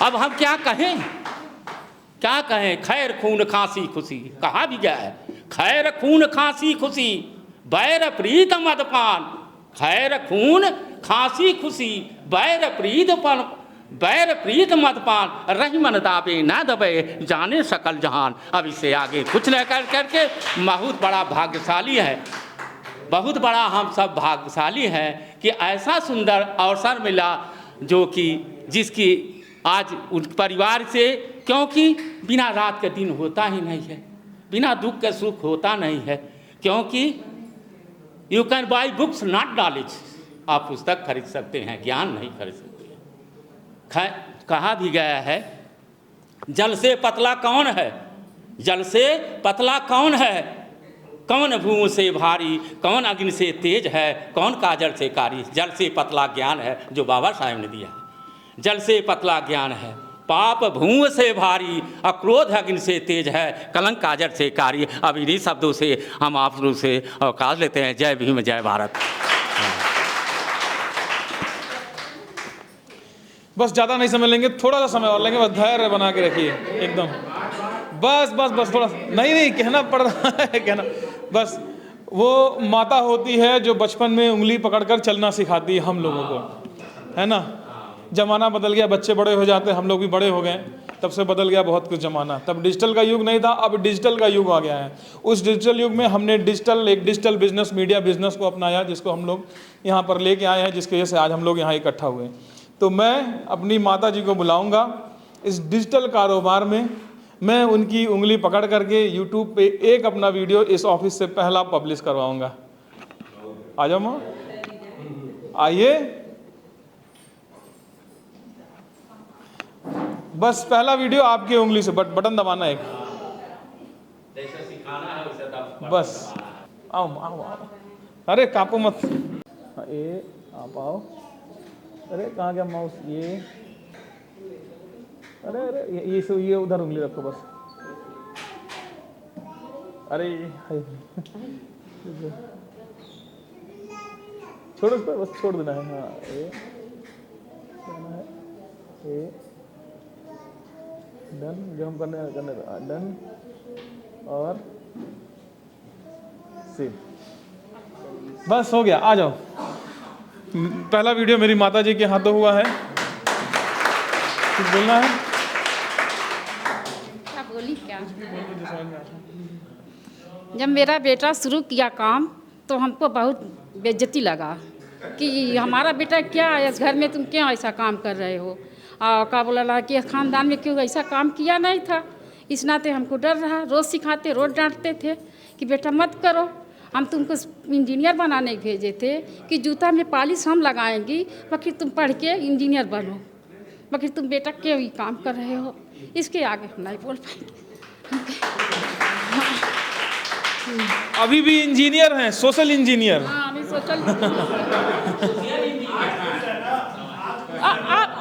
अब हम क्या कहें, क्या कहें? खैर खून खांसी खुशी, कहा भी गया है, खैर खून खांसी खुशी, बैर प्रीत मदपान, खैर खून खांसी खुशी, बैर प्रीत मदपान, रही मन दाबे न दबे, जाने सकल जहान। अब इससे आगे कुछ न कर करके बहुत बड़ा भाग्यशाली है, बहुत बड़ा हम सब भाग्यशाली हैं कि ऐसा सुंदर अवसर मिला, जो कि जिसकी आज उन परिवार से, क्योंकि बिना रात के दिन होता ही नहीं है, बिना दुख के सुख होता नहीं है, क्योंकि you can buy books not knowledge, आप पुस्तक खरीद सकते हैं, ज्ञान नहीं खरीद सकते। कहा भी गया है, जल से पतला कौन है, जल से पतला कौन है, कौन भूमि से भारी, कौन अग्नि से तेज है, कौन काजल से कारी। जल से पतला ज्ञान है जो बाबा साहेब ने दिया है, जल से पतला ज्ञान है, पाप भूमि से भारी, अक्रोध अग्नि से तेज है, कलंक काजल से कारी। अब इन्हीं शब्दों से हम आप लोग से अवकाश लेते हैं। जय भीम, जय भारत। बस ज़्यादा नहीं समय लेंगे, थोड़ा सा समय और लेंगे, बस धैर्य बना के रखिए एकदम। बस थोड़ा नहीं कहना पड़ रहा है, कहना बस। वो माता होती है जो बचपन में उंगली पकड़कर चलना सिखाती है हम लोगों को, है ना। ज़माना बदल गया, बच्चे बड़े हो जाते हैं, हम लोग भी बड़े हो गए, तब से बदल गया बहुत कुछ ज़माना। तब डिजिटल का युग नहीं था, अब डिजिटल का युग आ गया है। उस डिजिटल युग में हमने एक डिजिटल बिजनेस, मीडिया बिजनेस को अपनाया, जिसको हम लोग यहाँ पर लेके आए हैं, जिसकी वजह से आज हम लोग यहाँ इकट्ठा हुए। तो मैं अपनी माता जी को बुलाऊँगा इस डिजिटल कारोबार में। मैं उनकी उंगली पकड़ करके यूट्यूब पे एक अपना वीडियो इस ऑफिस से पहला पब्लिश करवाऊँगा। आ जाओ माँ, आइए। बस पहला वीडियो आपकी उंगली से, बटन दबाना एक, बस। आओ आओ आओ, अरे कापो मत, ये आप आओ। अरे कहाँ गया माउस? ये अरे अरे ये उधर उंगली रखो बस। अरे हाय। छोड़ो उसको, बस छोड़ देना है। हाँ ये डन, जो हम करने डन और सेव। बस हो गया, आ जाओ। पहला वीडियो मेरी माता जी के हाथों हुआ है। कुछ बोलना है? क्या बोली क्या? जब मेरा बेटा शुरू किया काम तो हमको बहुत बेइज्जती लगा कि हमारा बेटा क्या है इस घर में, तुम क्यों ऐसा काम कर रहे हो। क्या बोला कि ख़ानदान में क्यों ऐसा काम किया नहीं था। इस नाते हमको डर रहा, रोज़ सिखाते, रोज़ डांटते थे कि बेटा मत करो। हम तुमको इंजीनियर बनाने भेजे थे कि जूता में पॉलिश हम लगाएंगी, बाकी तुम पढ़ के इंजीनियर बनो, बाकी तुम बेटा क्यों ये काम कर रहे हो। इसके आगे हम नहीं बोल पाएंगे। अभी भी इंजीनियर हैं, सोशल इंजीनियर। हाँ, अभी सोशल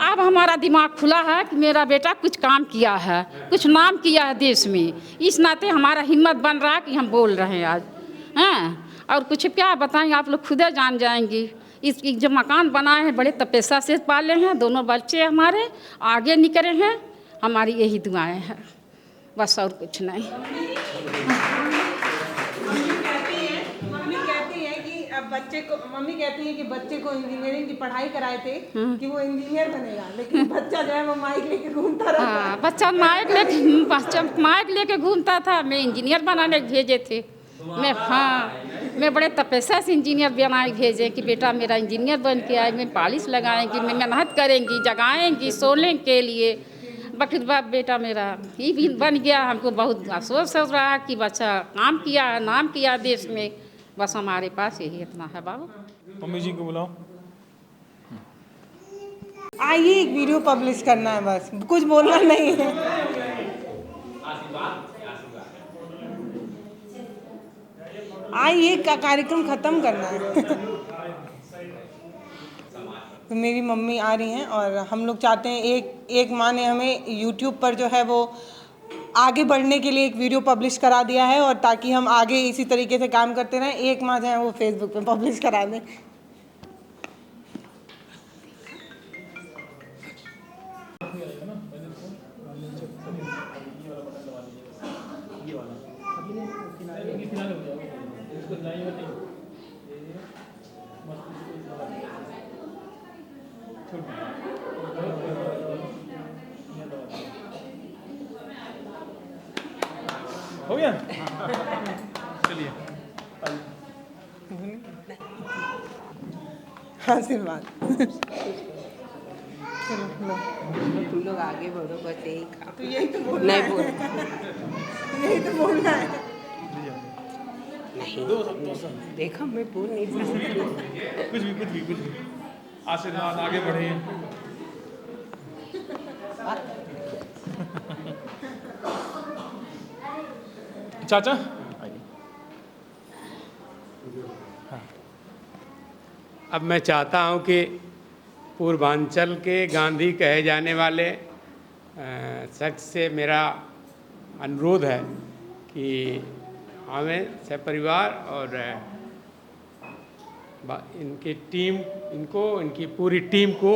अब हमारा दिमाग खुला है कि मेरा बेटा कुछ काम किया है, कुछ नाम किया है देश में। इस नाते हमारा हिम्मत बन रहा है कि हम बोल रहे हैं आज। हैं और कुछ क्या बताएं, आप लोग खुद जान जाएंगी। इस जो मकान बनाए हैं बड़े तपस्या से पाले हैं, दोनों बच्चे हमारे आगे निकले हैं। हमारी यही दुआएं हैं, बस और कुछ नहीं। मम्मी कहती है कि बच्चे को इंजीनियरिंग की पढ़ाई कराए थे कि वो इंजीनियर बनेगा, लेकिन बच्चा जो है वो माइक लेके घूमता रहता है। हाँ, बच्चा माइक लेके घूमता था। मैं इंजीनियर बनाने भेजे थे। मैं बड़े तपस्या से इंजीनियर बनाए भेजे कि बेटा मेरा इंजीनियर बन के आए, मैं पॉलिश लगाएंगी, मैं मेहनत करेंगी, जगाएंगी सोने के लिए। बाकी बेटा मेरा ये भी बन गया। हमको बहुत अफसोस हो रहा है कि बच्चा काम किया है, नाम किया देश में। बस हमारे पास यही इतना है बाबू। मम्मी जी को बुलाओ। आइए एक वीडियो पब्लिश करना है, बस कुछ बोलना नहीं है। आइए का कार्यक्रम खत्म करना है। तो मेरी मम्मी आ रही हैं और हम लोग चाहते हैं एक माँ ने हमें यूट्यूब पर जो है वो आगे बढ़ने के लिए एक वीडियो पब्लिश करा दिया है, और ताकि हम आगे इसी तरीके से काम करते रहें, एक माँ जो है वो फेसबुक पे पब्लिश करा दें। हो गया? चलिए आशीर्वाद। तुम लोग आगे बढ़ो, बस यही काम। तो यही तो बोलना नहीं है। बोल यही तो बोलना है। नहीं देखो, मैं बोल नहीं सकती। कुछ भी आशीर्वाद, आगे बढ़े। चाचा अब मैं चाहता हूं कि पूर्वांचल के गांधी कहे जाने वाले शख्स से मेरा अनुरोध है कि हमें सपरिवार और इनकी पूरी टीम को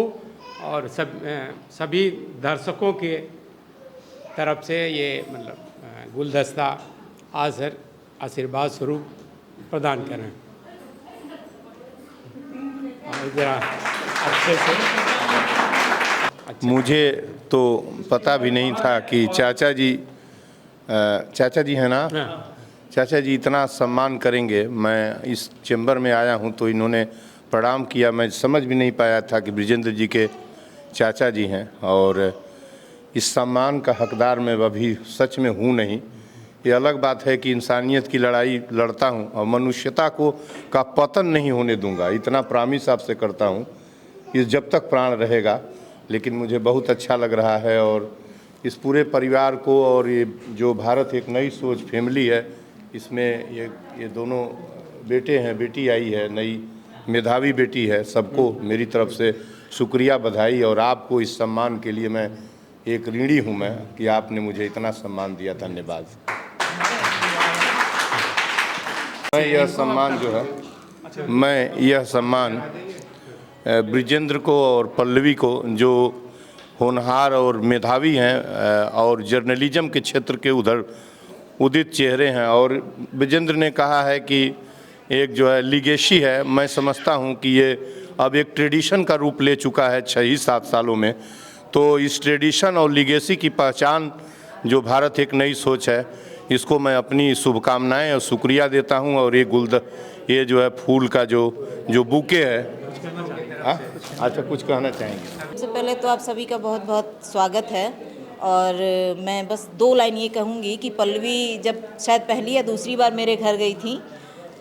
और सभी दर्शकों के तरफ से ये मतलब गुलदस्ता आशीर्वाद स्वरूप प्रदान करें। और जरा अच्छे से मुझे तो पता भी नहीं था कि चाचा जी है ना, चाचा जी इतना सम्मान करेंगे। मैं इस चैम्बर में आया हूं तो इन्होंने प्रणाम किया, मैं समझ भी नहीं पाया था कि बृजेंद्र जी के चाचा जी हैं, और इस सम्मान का हकदार मैं अभी सच में हूं नहीं। ये अलग बात है कि इंसानियत की लड़ाई लड़ता हूं और मनुष्यता का पतन नहीं होने दूंगा, इतना प्रॉमिस आपसे करता हूं, ये जब तक प्राण रहेगा। लेकिन मुझे बहुत अच्छा लग रहा है, और इस पूरे परिवार को, और ये जो भारत एक नई सोच फैमिली है, इसमें ये दोनों बेटे हैं, बेटी आई है, नई मेधावी बेटी है, सबको मेरी तरफ से शुक्रिया, बधाई। और आपको इस सम्मान के लिए मैं एक ऋणी हूँ मैं कि आपने मुझे इतना सम्मान दिया। धन्यवाद। मैं यह सम्मान ब्रिजेंद्र को और पल्लवी को, जो होनहार और मेधावी हैं और जर्नलिज्म के क्षेत्र के उधर उदित चेहरे हैं। और ब्रिजेंद्र ने कहा है कि एक जो है लीगेसी है, मैं समझता हूं कि ये अब एक ट्रेडिशन का रूप ले चुका है 6-7 सालों में। तो इस ट्रेडिशन और लीगेसी की पहचान जो भारत एक नई सोच है, इसको मैं अपनी शुभकामनाएं और शुक्रिया देता हूं। और ये जो है फूल का जो बुके है, अच्छा कुछ कहना चाहेंगे? सबसे पहले तो आप सभी का बहुत बहुत स्वागत है। और मैं बस 2 लाइन ये कहूँगी कि पल्लवी जब शायद पहली या दूसरी बार मेरे घर गई थी,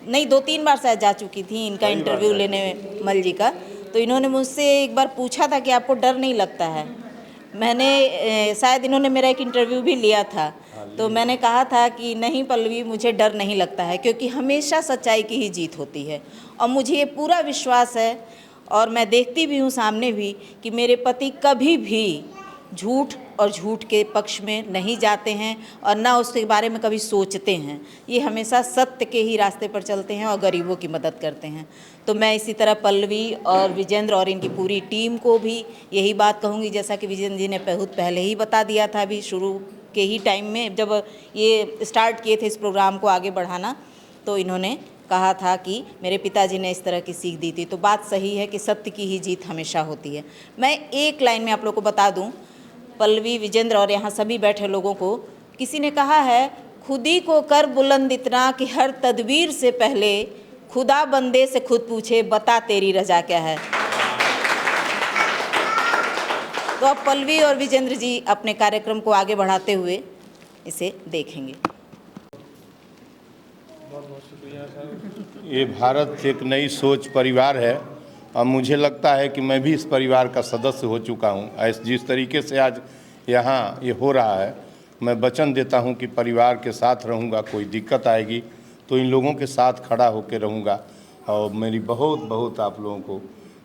नहीं 2-3 बार शायद जा चुकी थी इनका इंटरव्यू लेने मल जी का, तो इन्होंने मुझसे एक बार पूछा था कि आपको डर नहीं लगता है। मैंने शायद इन्होंने मेरा एक इंटरव्यू भी लिया था, तो मैंने कहा था कि नहीं पल्लवी, मुझे डर नहीं लगता है, क्योंकि हमेशा सच्चाई की ही जीत होती है। और मुझे ये पूरा विश्वास है और मैं देखती भी हूँ सामने भी कि मेरे पति कभी भी झूठ और झूठ के पक्ष में नहीं जाते हैं और ना उसके बारे में कभी सोचते हैं। ये हमेशा सत्य के ही रास्ते पर चलते हैं और गरीबों की मदद करते हैं। तो मैं इसी तरह पल्लवी और विजेंद्र और इनकी पूरी टीम को भी यही बात कहूँगी, जैसा कि विजेंद्र जी ने बहुत पहले ही बता दिया था, अभी शुरू के ही टाइम में जब ये स्टार्ट किए थे इस प्रोग्राम को आगे बढ़ाना, तो इन्होंने कहा था कि मेरे पिताजी ने इस तरह की सीख दी थी। तो बात सही है कि सत्य की ही जीत हमेशा होती है। मैं एक लाइन में आप लोग को बता दूं, पल्लवी, विजेंद्र और यहाँ सभी बैठे लोगों को, किसी ने कहा है खुदी को कर बुलंद इतना कि हर तदबीर से पहले खुदा बंदे से खुद पूछे बता तेरी रजा क्या है। तो अब पल्लवी और विजेंद्र जी अपने कार्यक्रम को आगे बढ़ाते हुए इसे देखेंगे। ये भारत एक नई सोच परिवार है और मुझे लगता है कि मैं भी इस परिवार का सदस्य हो चुका हूँ। जिस तरीके से आज यहाँ ये हो रहा है, मैं वचन देता हूँ कि परिवार के साथ रहूँगा। कोई दिक्कत आएगी तो इन लोगों के साथ खड़ा होकर रहूँगा। और मेरी बहुत आप लोगों को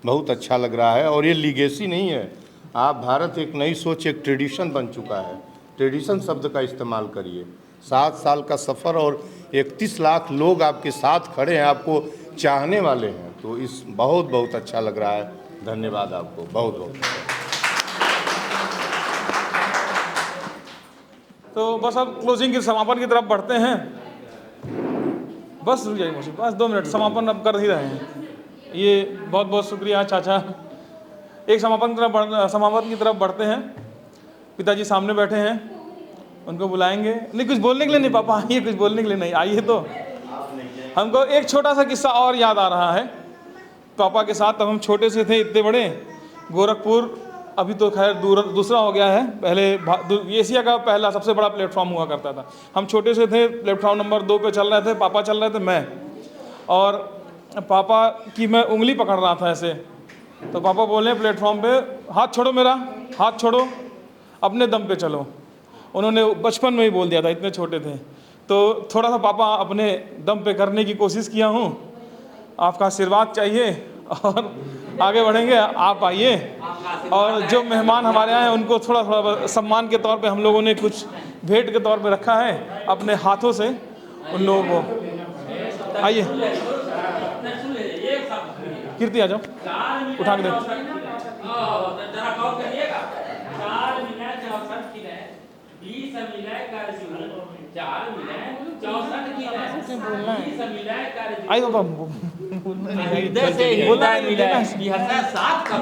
बहुत अच्छा लग रहा है। और ये लीगेसी नहीं है, आप भारत एक नई सोच, एक ट्रेडिशन बन चुका है। ट्रेडिशन शब्द का इस्तेमाल करिए। 7 साल का सफ़र और 31 लाख लोग आपके साथ खड़े हैं, आपको चाहने वाले हैं। तो इस बहुत अच्छा लग रहा है। धन्यवाद आपको बहुत। तो बस अब क्लोजिंग की समापन की तरफ बढ़ते हैं। बस रुक जाइए मुझे, बस 2 मिनट, समापन अब कर ही रहे हैं। ये बहुत शुक्रिया चाचा। एक समापन की तरफ बढ़ते हैं। पिताजी सामने बैठे हैं, उनको बुलाएंगे। नहीं कुछ बोलने के लिए नहीं पापा, आइए कुछ बोलने के लिए नहीं, आइए। तो हमको एक छोटा सा किस्सा और याद आ रहा है पापा के साथ। तब हम छोटे से थे, इतने बड़े। गोरखपुर अभी तो खैर दूसरा हो गया है, पहले एशिया का पहला सबसे बड़ा प्लेटफॉर्म हुआ करता था। हम छोटे से थे, प्लेटफॉर्म नंबर 2 पे चल रहे थे, पापा चल रहे थे, मैं और पापा की मैं उंगली पकड़ रहा था ऐसे। तो पापा बोले प्लेटफॉर्म पे, हाथ छोड़ो मेरा, हाथ छोड़ो, अपने दम पे चलो। उन्होंने बचपन में ही बोल दिया था, इतने छोटे थे। तो थोड़ा सा पापा अपने दम पे करने की कोशिश किया हूँ। आपका आशीर्वाद चाहिए और आगे बढ़ेंगे। आप आइए और जो मेहमान हमारे यहाँ हैं उनको थोड़ा सम्मान के तौर पे हम लोगों ने कुछ भेंट के तौर पे रखा है अपने हाथों से उन लोगों को। आइए कीर्ति, आ जाओ, उठा के दे। आई बाबा हृदय से हृदय मिला, साथ का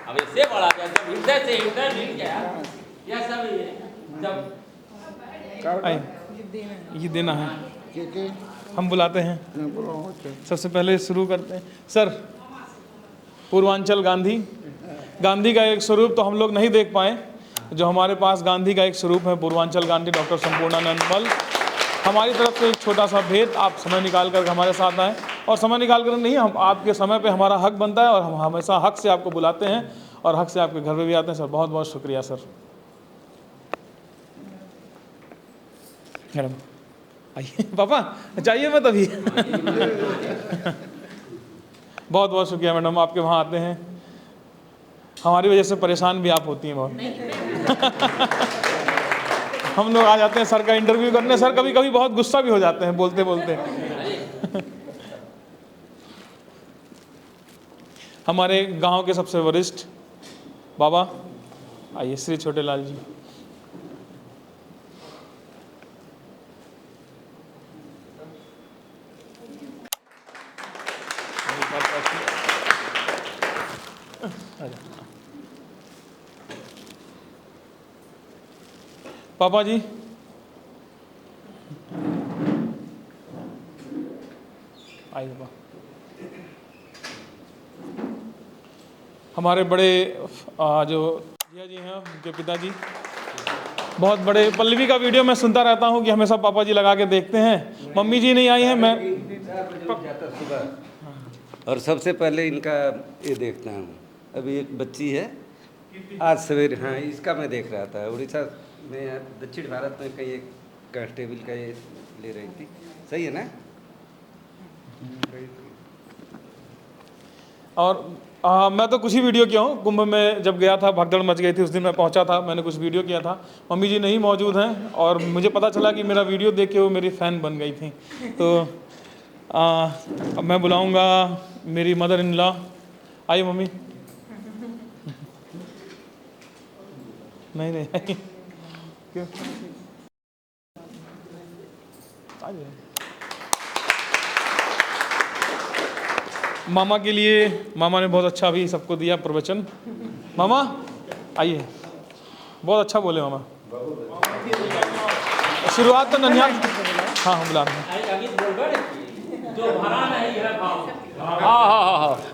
अब इससे बड़ा क्या, जब हृदय से हृदय मिल गया, यह सब जब ये देना है, हम बुलाते हैं। सबसे पहले शुरू करते हैं सर। पूर्वांचल गांधी का एक स्वरूप तो हम लोग नहीं देख पाए। जो हमारे पास गांधी का एक स्वरूप है, पूर्वांचल गांधी, डॉक्टर संपूर्णानंद मल। हमारी तरफ से एक छोटा सा भेंट, आप समय निकाल कर हमारे साथ आएँ। और समय निकाल कर नहीं, हम आपके समय पे हमारा हक बनता है और हम हमेशा हक से आपको बुलाते हैं और हक से आपके घर पे भी आते हैं। सर बहुत शुक्रिया सर। मैडम आइए, पापा चाहिए मैं तभी। बहुत शुक्रिया मैडम, आपके वहाँ आते हैं। हमारी वजह से परेशान भी आप होती हैं बहुत। हम लोग आ जाते हैं सर का इंटरव्यू करने। सर कभी कभी बहुत गुस्सा भी हो जाते हैं बोलते बोलते। हमारे गांव के सबसे वरिष्ठ बाबा, आइए श्री छोटेलाल जी। पापा जी, आइए पापा। हमारे बड़े जो जिया जी हैं, उनके पिताजी बहुत बड़े। पल्लवी का वीडियो मैं सुनता रहता हूँ कि हमेशा पापा जी लगा के देखते हैं। मम्मी जी नहीं आई हैं, मैं और सबसे पहले इनका ये देखता हूँ। अभी एक बच्ची है, आज सवेरे, हाँ इसका मैं देख रहा था। उड़ीसा में, दक्षिण भारत में कहीं एक कांस्टेबल का ये ले रही थी। सही है ना? और मैं तो कुछ ही वीडियो किया हूँ। कुंभ में जब गया था, भगदड़ मच गई थी उस दिन, मैं पहुँचा था, मैंने कुछ वीडियो किया था। मम्मी जी नहीं मौजूद हैं और मुझे पता चला कि मेरा वीडियो देख के वो मेरी फ़ैन बन गई थी। तो अब मैं बुलाऊँगा मेरी मदर इन लॉ। आइए मम्मी। नहीं क्यों? आइए। मामा के लिए, मामा ने बहुत अच्छा भी सबको दिया प्रवचन। मामा आइए, बहुत अच्छा बोले मामा। शुरुआत तो ननिहाल, हाँ हम बुला रहे हैं।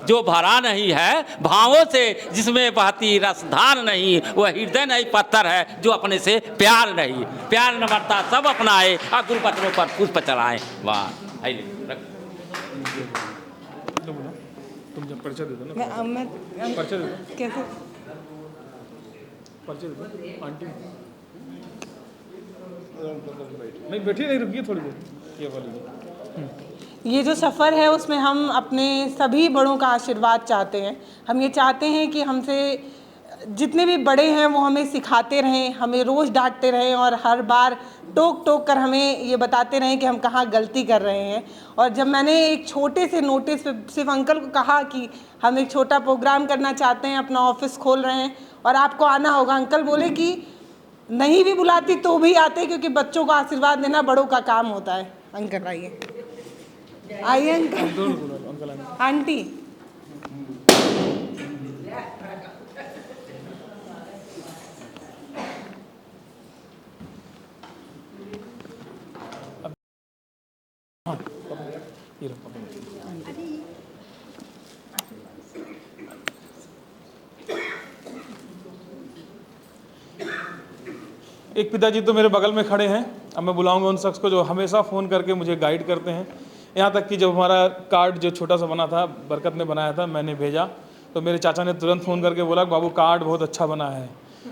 जो भरा नहीं है भावों से, जिसमें बहती रसधार नहीं, वह हृदय नहीं पत्थर है जो अपने से प्यार नहीं। प्यार नम्रता सब अपनाए और गुरुपत्रों पर पुष्प चढ़ाए। वाह, तुम जब परिचय दे दो ना। मैं परिचय दे दो। कैसे? परिचय दे दो आंटी। नहीं बैठी नहीं, रुकिए थोड़ी देर। ये वाली ये जो सफ़र है उसमें हम अपने सभी बड़ों का आशीर्वाद चाहते हैं। हम ये चाहते हैं कि हमसे जितने भी बड़े हैं वो हमें सिखाते रहें, हमें रोज़ डांटते रहें और हर बार टोक टोक कर हमें ये बताते रहें कि हम कहाँ गलती कर रहे हैं। और जब मैंने एक छोटे से नोटिस पे सिर्फ अंकल को कहा कि हम एक छोटा प्रोग्राम करना चाहते हैं, अपना ऑफिस खोल रहे हैं और आपको आना होगा, अंकल बोले कि नहीं भी बुलाती तो भी आते, क्योंकि बच्चों को आशीर्वाद देना बड़ों का काम होता है। अंकल आइए, आइए अंकल, आंटी। एक पिताजी तो मेरे बगल में खड़े हैं। अब मैं बुलाऊंगा उन शख्स को जो हमेशा फ़ोन करके मुझे गाइड करते हैं। यहाँ तक कि जब हमारा कार्ड जो छोटा सा बना था, बरकत ने बनाया था, मैंने भेजा तो मेरे चाचा ने तुरंत फ़ोन करके बोला बाबू कार्ड बहुत अच्छा बना है।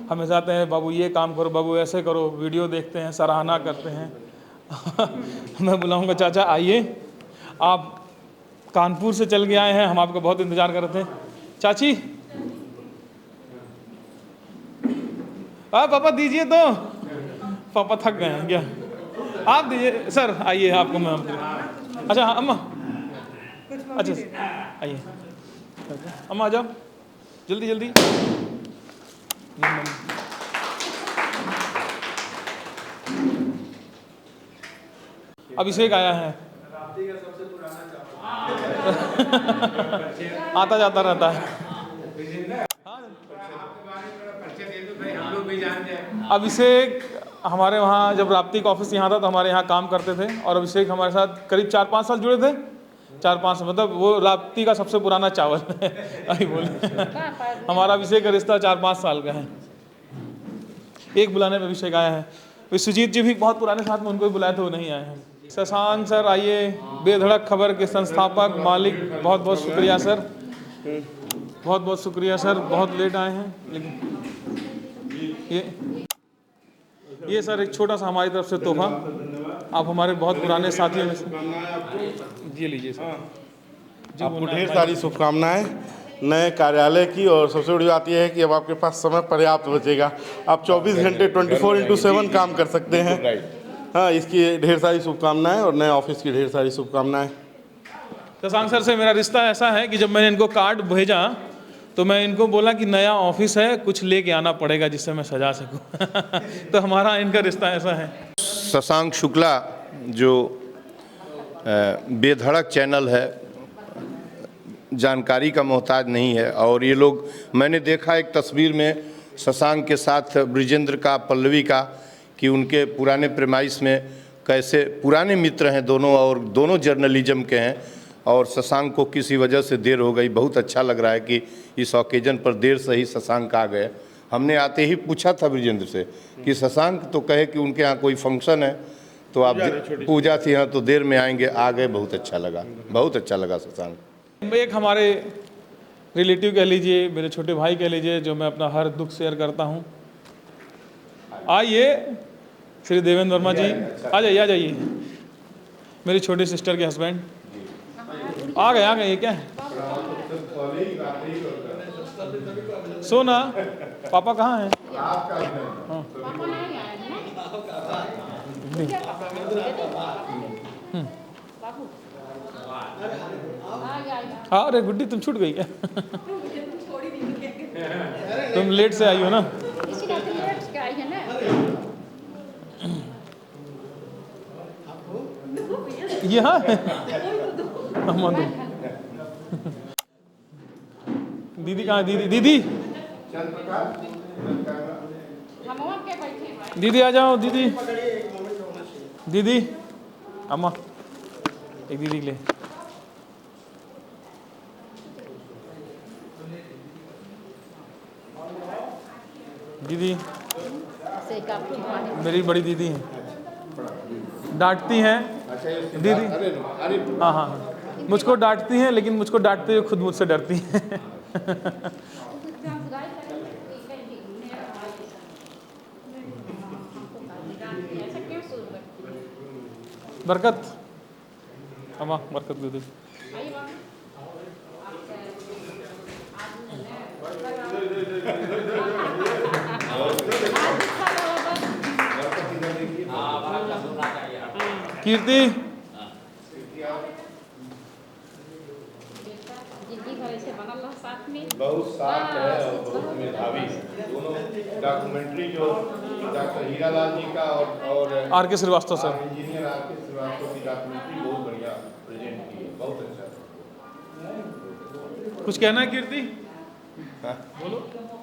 हमेशा आते हैं, बाबू ये काम करो, बाबू ऐसे करो, वीडियो देखते हैं, सराहना करते हैं। मैं बुलाऊंगा चाचा, आइए। आप कानपुर से चल के आए हैं, हम आपका बहुत इंतज़ार कर रहे थे। चाची, पापा दीजिए तो, पापा थक गए हैं क्या? आप दीजिए सर, आइए आपको मैं। अच्छा हाँ अम्मा, अच्छा आइए अम्मा, आ जाओ जल्दी जल्दी। अभिषेक आया है। आता जाता रहता है। अभिषेक हमारे वहाँ जब राप्ती का ऑफिस यहाँ था तो हमारे यहाँ काम करते थे और अभिषेक हमारे साथ करीब 4-5 साल जुड़े थे। 4-5 मतलब वो राप्ती का सबसे पुराना चावल है अभी बोले। हमारा अभिषेक का रिश्ता 4-5 साल का है। एक बुलाने में अभिषेक आया है। सुजीत जी भी बहुत पुराने साथ में, उनको भी बुलाए थे, वो नहीं आए हैं। शशांक सर आइए, बेधड़क खबर के संस्थापक मालिक, बहुत बहुत शुक्रिया सर, बहुत बहुत शुक्रिया सर, बहुत लेट आए हैं। लेकिन ये सर एक छोटा सा हमारी तरफ से तोहफा, आप हमारे बहुत पुराने साथियों में से, ये लीजिए सर। आपको ढेर सारी शुभकामनाएं। नए कार्यालय की, और सबसे बड़ी बात यह है कि अब आपके पास समय पर्याप्त बचेगा। आप 24 घंटे 24/7 काम कर सकते हैं। हाँ, इसकी ढेर सारी शुभकामनाएं और नए ऑफिस की ढेर सारी शुभकामनाएं। शशांक सर से मेरा रिश्ता ऐसा है कि जब मैंने इनको कार्ड भेजा तो मैं इनको बोला कि नया ऑफिस है, कुछ लेके आना पड़ेगा जिससे मैं सजा सकूं। तो हमारा इनका रिश्ता ऐसा है। शशांक शुक्ला जो बेधड़क चैनल है, जानकारी का मोहताज नहीं है। और ये लोग, मैंने देखा एक तस्वीर में शशांक के साथ ब्रिजेंद्र का, पल्लवी का, कि उनके पुराने प्रेमाइस में कैसे पुराने मित्र हैं दोनों, और दोनों जर्नलिज्म के हैं। और शशांक को किसी वजह से देर हो गई। बहुत अच्छा लग रहा है कि इस ओकेजन पर देर से ही शशांक आ गए। हमने आते ही पूछा था ब्रिजेंद्र से कि शशांक तो कहे कि उनके यहाँ कोई फंक्शन है, तो आप पूजा थी हाँ तो देर में आएंगे, आ गए। बहुत अच्छा लगा, बहुत अच्छा लगा शशांक। एक हमारे रिलेटिव कह लीजिए, मेरे छोटे भाई कह लीजिए, जो मैं अपना हर दुख शेयर करता हूँ। आइए श्री देवेंद्र वर्मा जी, आ जाइए। मेरी छोटी सिस्टर के हस्बैंड आ गए। ये क्या है? सोना, पापा कहाँ हैं? हाँ। अरे गुड्डी, तुम छूट गई क्या? तुम लेट से आई हो ना? यहाँ दीदी कहाँ? दीदी दीदी आ जाओ। दीदी अम्मा, एक दीदी के लिए। दीदी मेरी बड़ी दीदी हैं, डांटती हैं दीदी। हाँ, मुझको डांटती हैं, लेकिन मुझको डांटते हुए खुद मुझसे डरती हैं। बरकत अम्मा, बरकत दीदी। कीर्ति, बहुत साथ है और बहुत मेधावी। दोनों डॉक्यूमेंट्री जो डॉक्टर हीरालाल जी का और आर के श्रीवास्तव सर, इंजीनियर आर के श्रीवास्तव की डॉक्यूमेंट्री बहुत बढ़िया प्रेजेंट की है, बहुत अच्छा। कुछ कहना है कीर्ति? बोलो,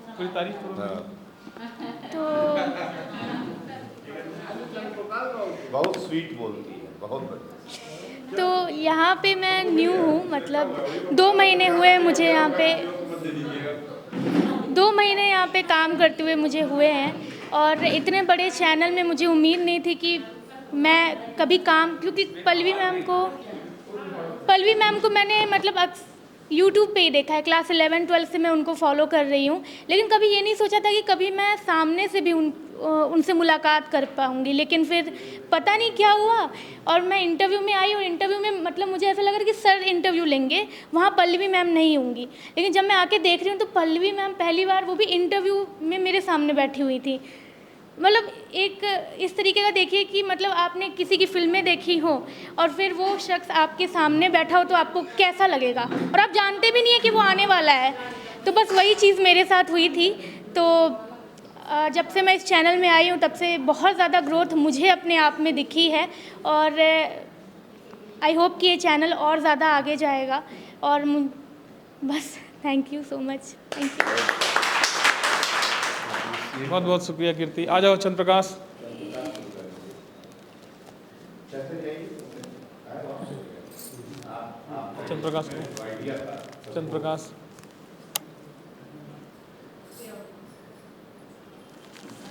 पूरी तारीफ करो। बहुत स्वीट बोलती है, बहुत बढ़िया। तो यहाँ पे मैं न्यू हूँ, मतलब 2 महीने हुए मुझे यहाँ पे, 2 महीने यहाँ पे काम करते हुए मुझे हुए हैं। और इतने बड़े चैनल में मुझे उम्मीद नहीं थी कि मैं कभी काम, क्योंकि पल्लवी मैम को मैंने मतलब यूट्यूब पे ही देखा है। क्लास 11-12 से मैं उनको फॉलो कर रही हूँ, लेकिन कभी ये नहीं सोचा था कि कभी मैं सामने से भी उनसे मुलाकात कर पाऊँगी। लेकिन फिर पता नहीं क्या हुआ, और मैं इंटरव्यू में आई, और इंटरव्यू में मतलब मुझे ऐसा लग रहा है कि सर इंटरव्यू लेंगे, वहाँ पल्लवी मैम नहीं होंगी। लेकिन जब मैं आके देख रही हूँ तो पल्लवी मैम पहली बार, वो भी इंटरव्यू में मेरे सामने बैठी हुई थी। मतलब एक इस तरीके का देखिए कि मतलब आपने किसी की फिल्में देखी हो और फिर वो शख्स आपके सामने बैठा हो तो आपको कैसा लगेगा, और आप जानते भी नहीं है कि वो आने वाला है। तो बस वही चीज़ मेरे साथ हुई थी। तो जब से मैं इस चैनल में आई हूँ तब से बहुत ज़्यादा ग्रोथ मुझे अपने आप में दिखी है, और आई होप कि ये चैनल और ज़्यादा आगे जाएगा। और बस thank you so much, thank you. बहुत बहुत शुक्रिया कीर्ति। आ जाओ चंद्र प्रकाश। चंद्र प्रकाश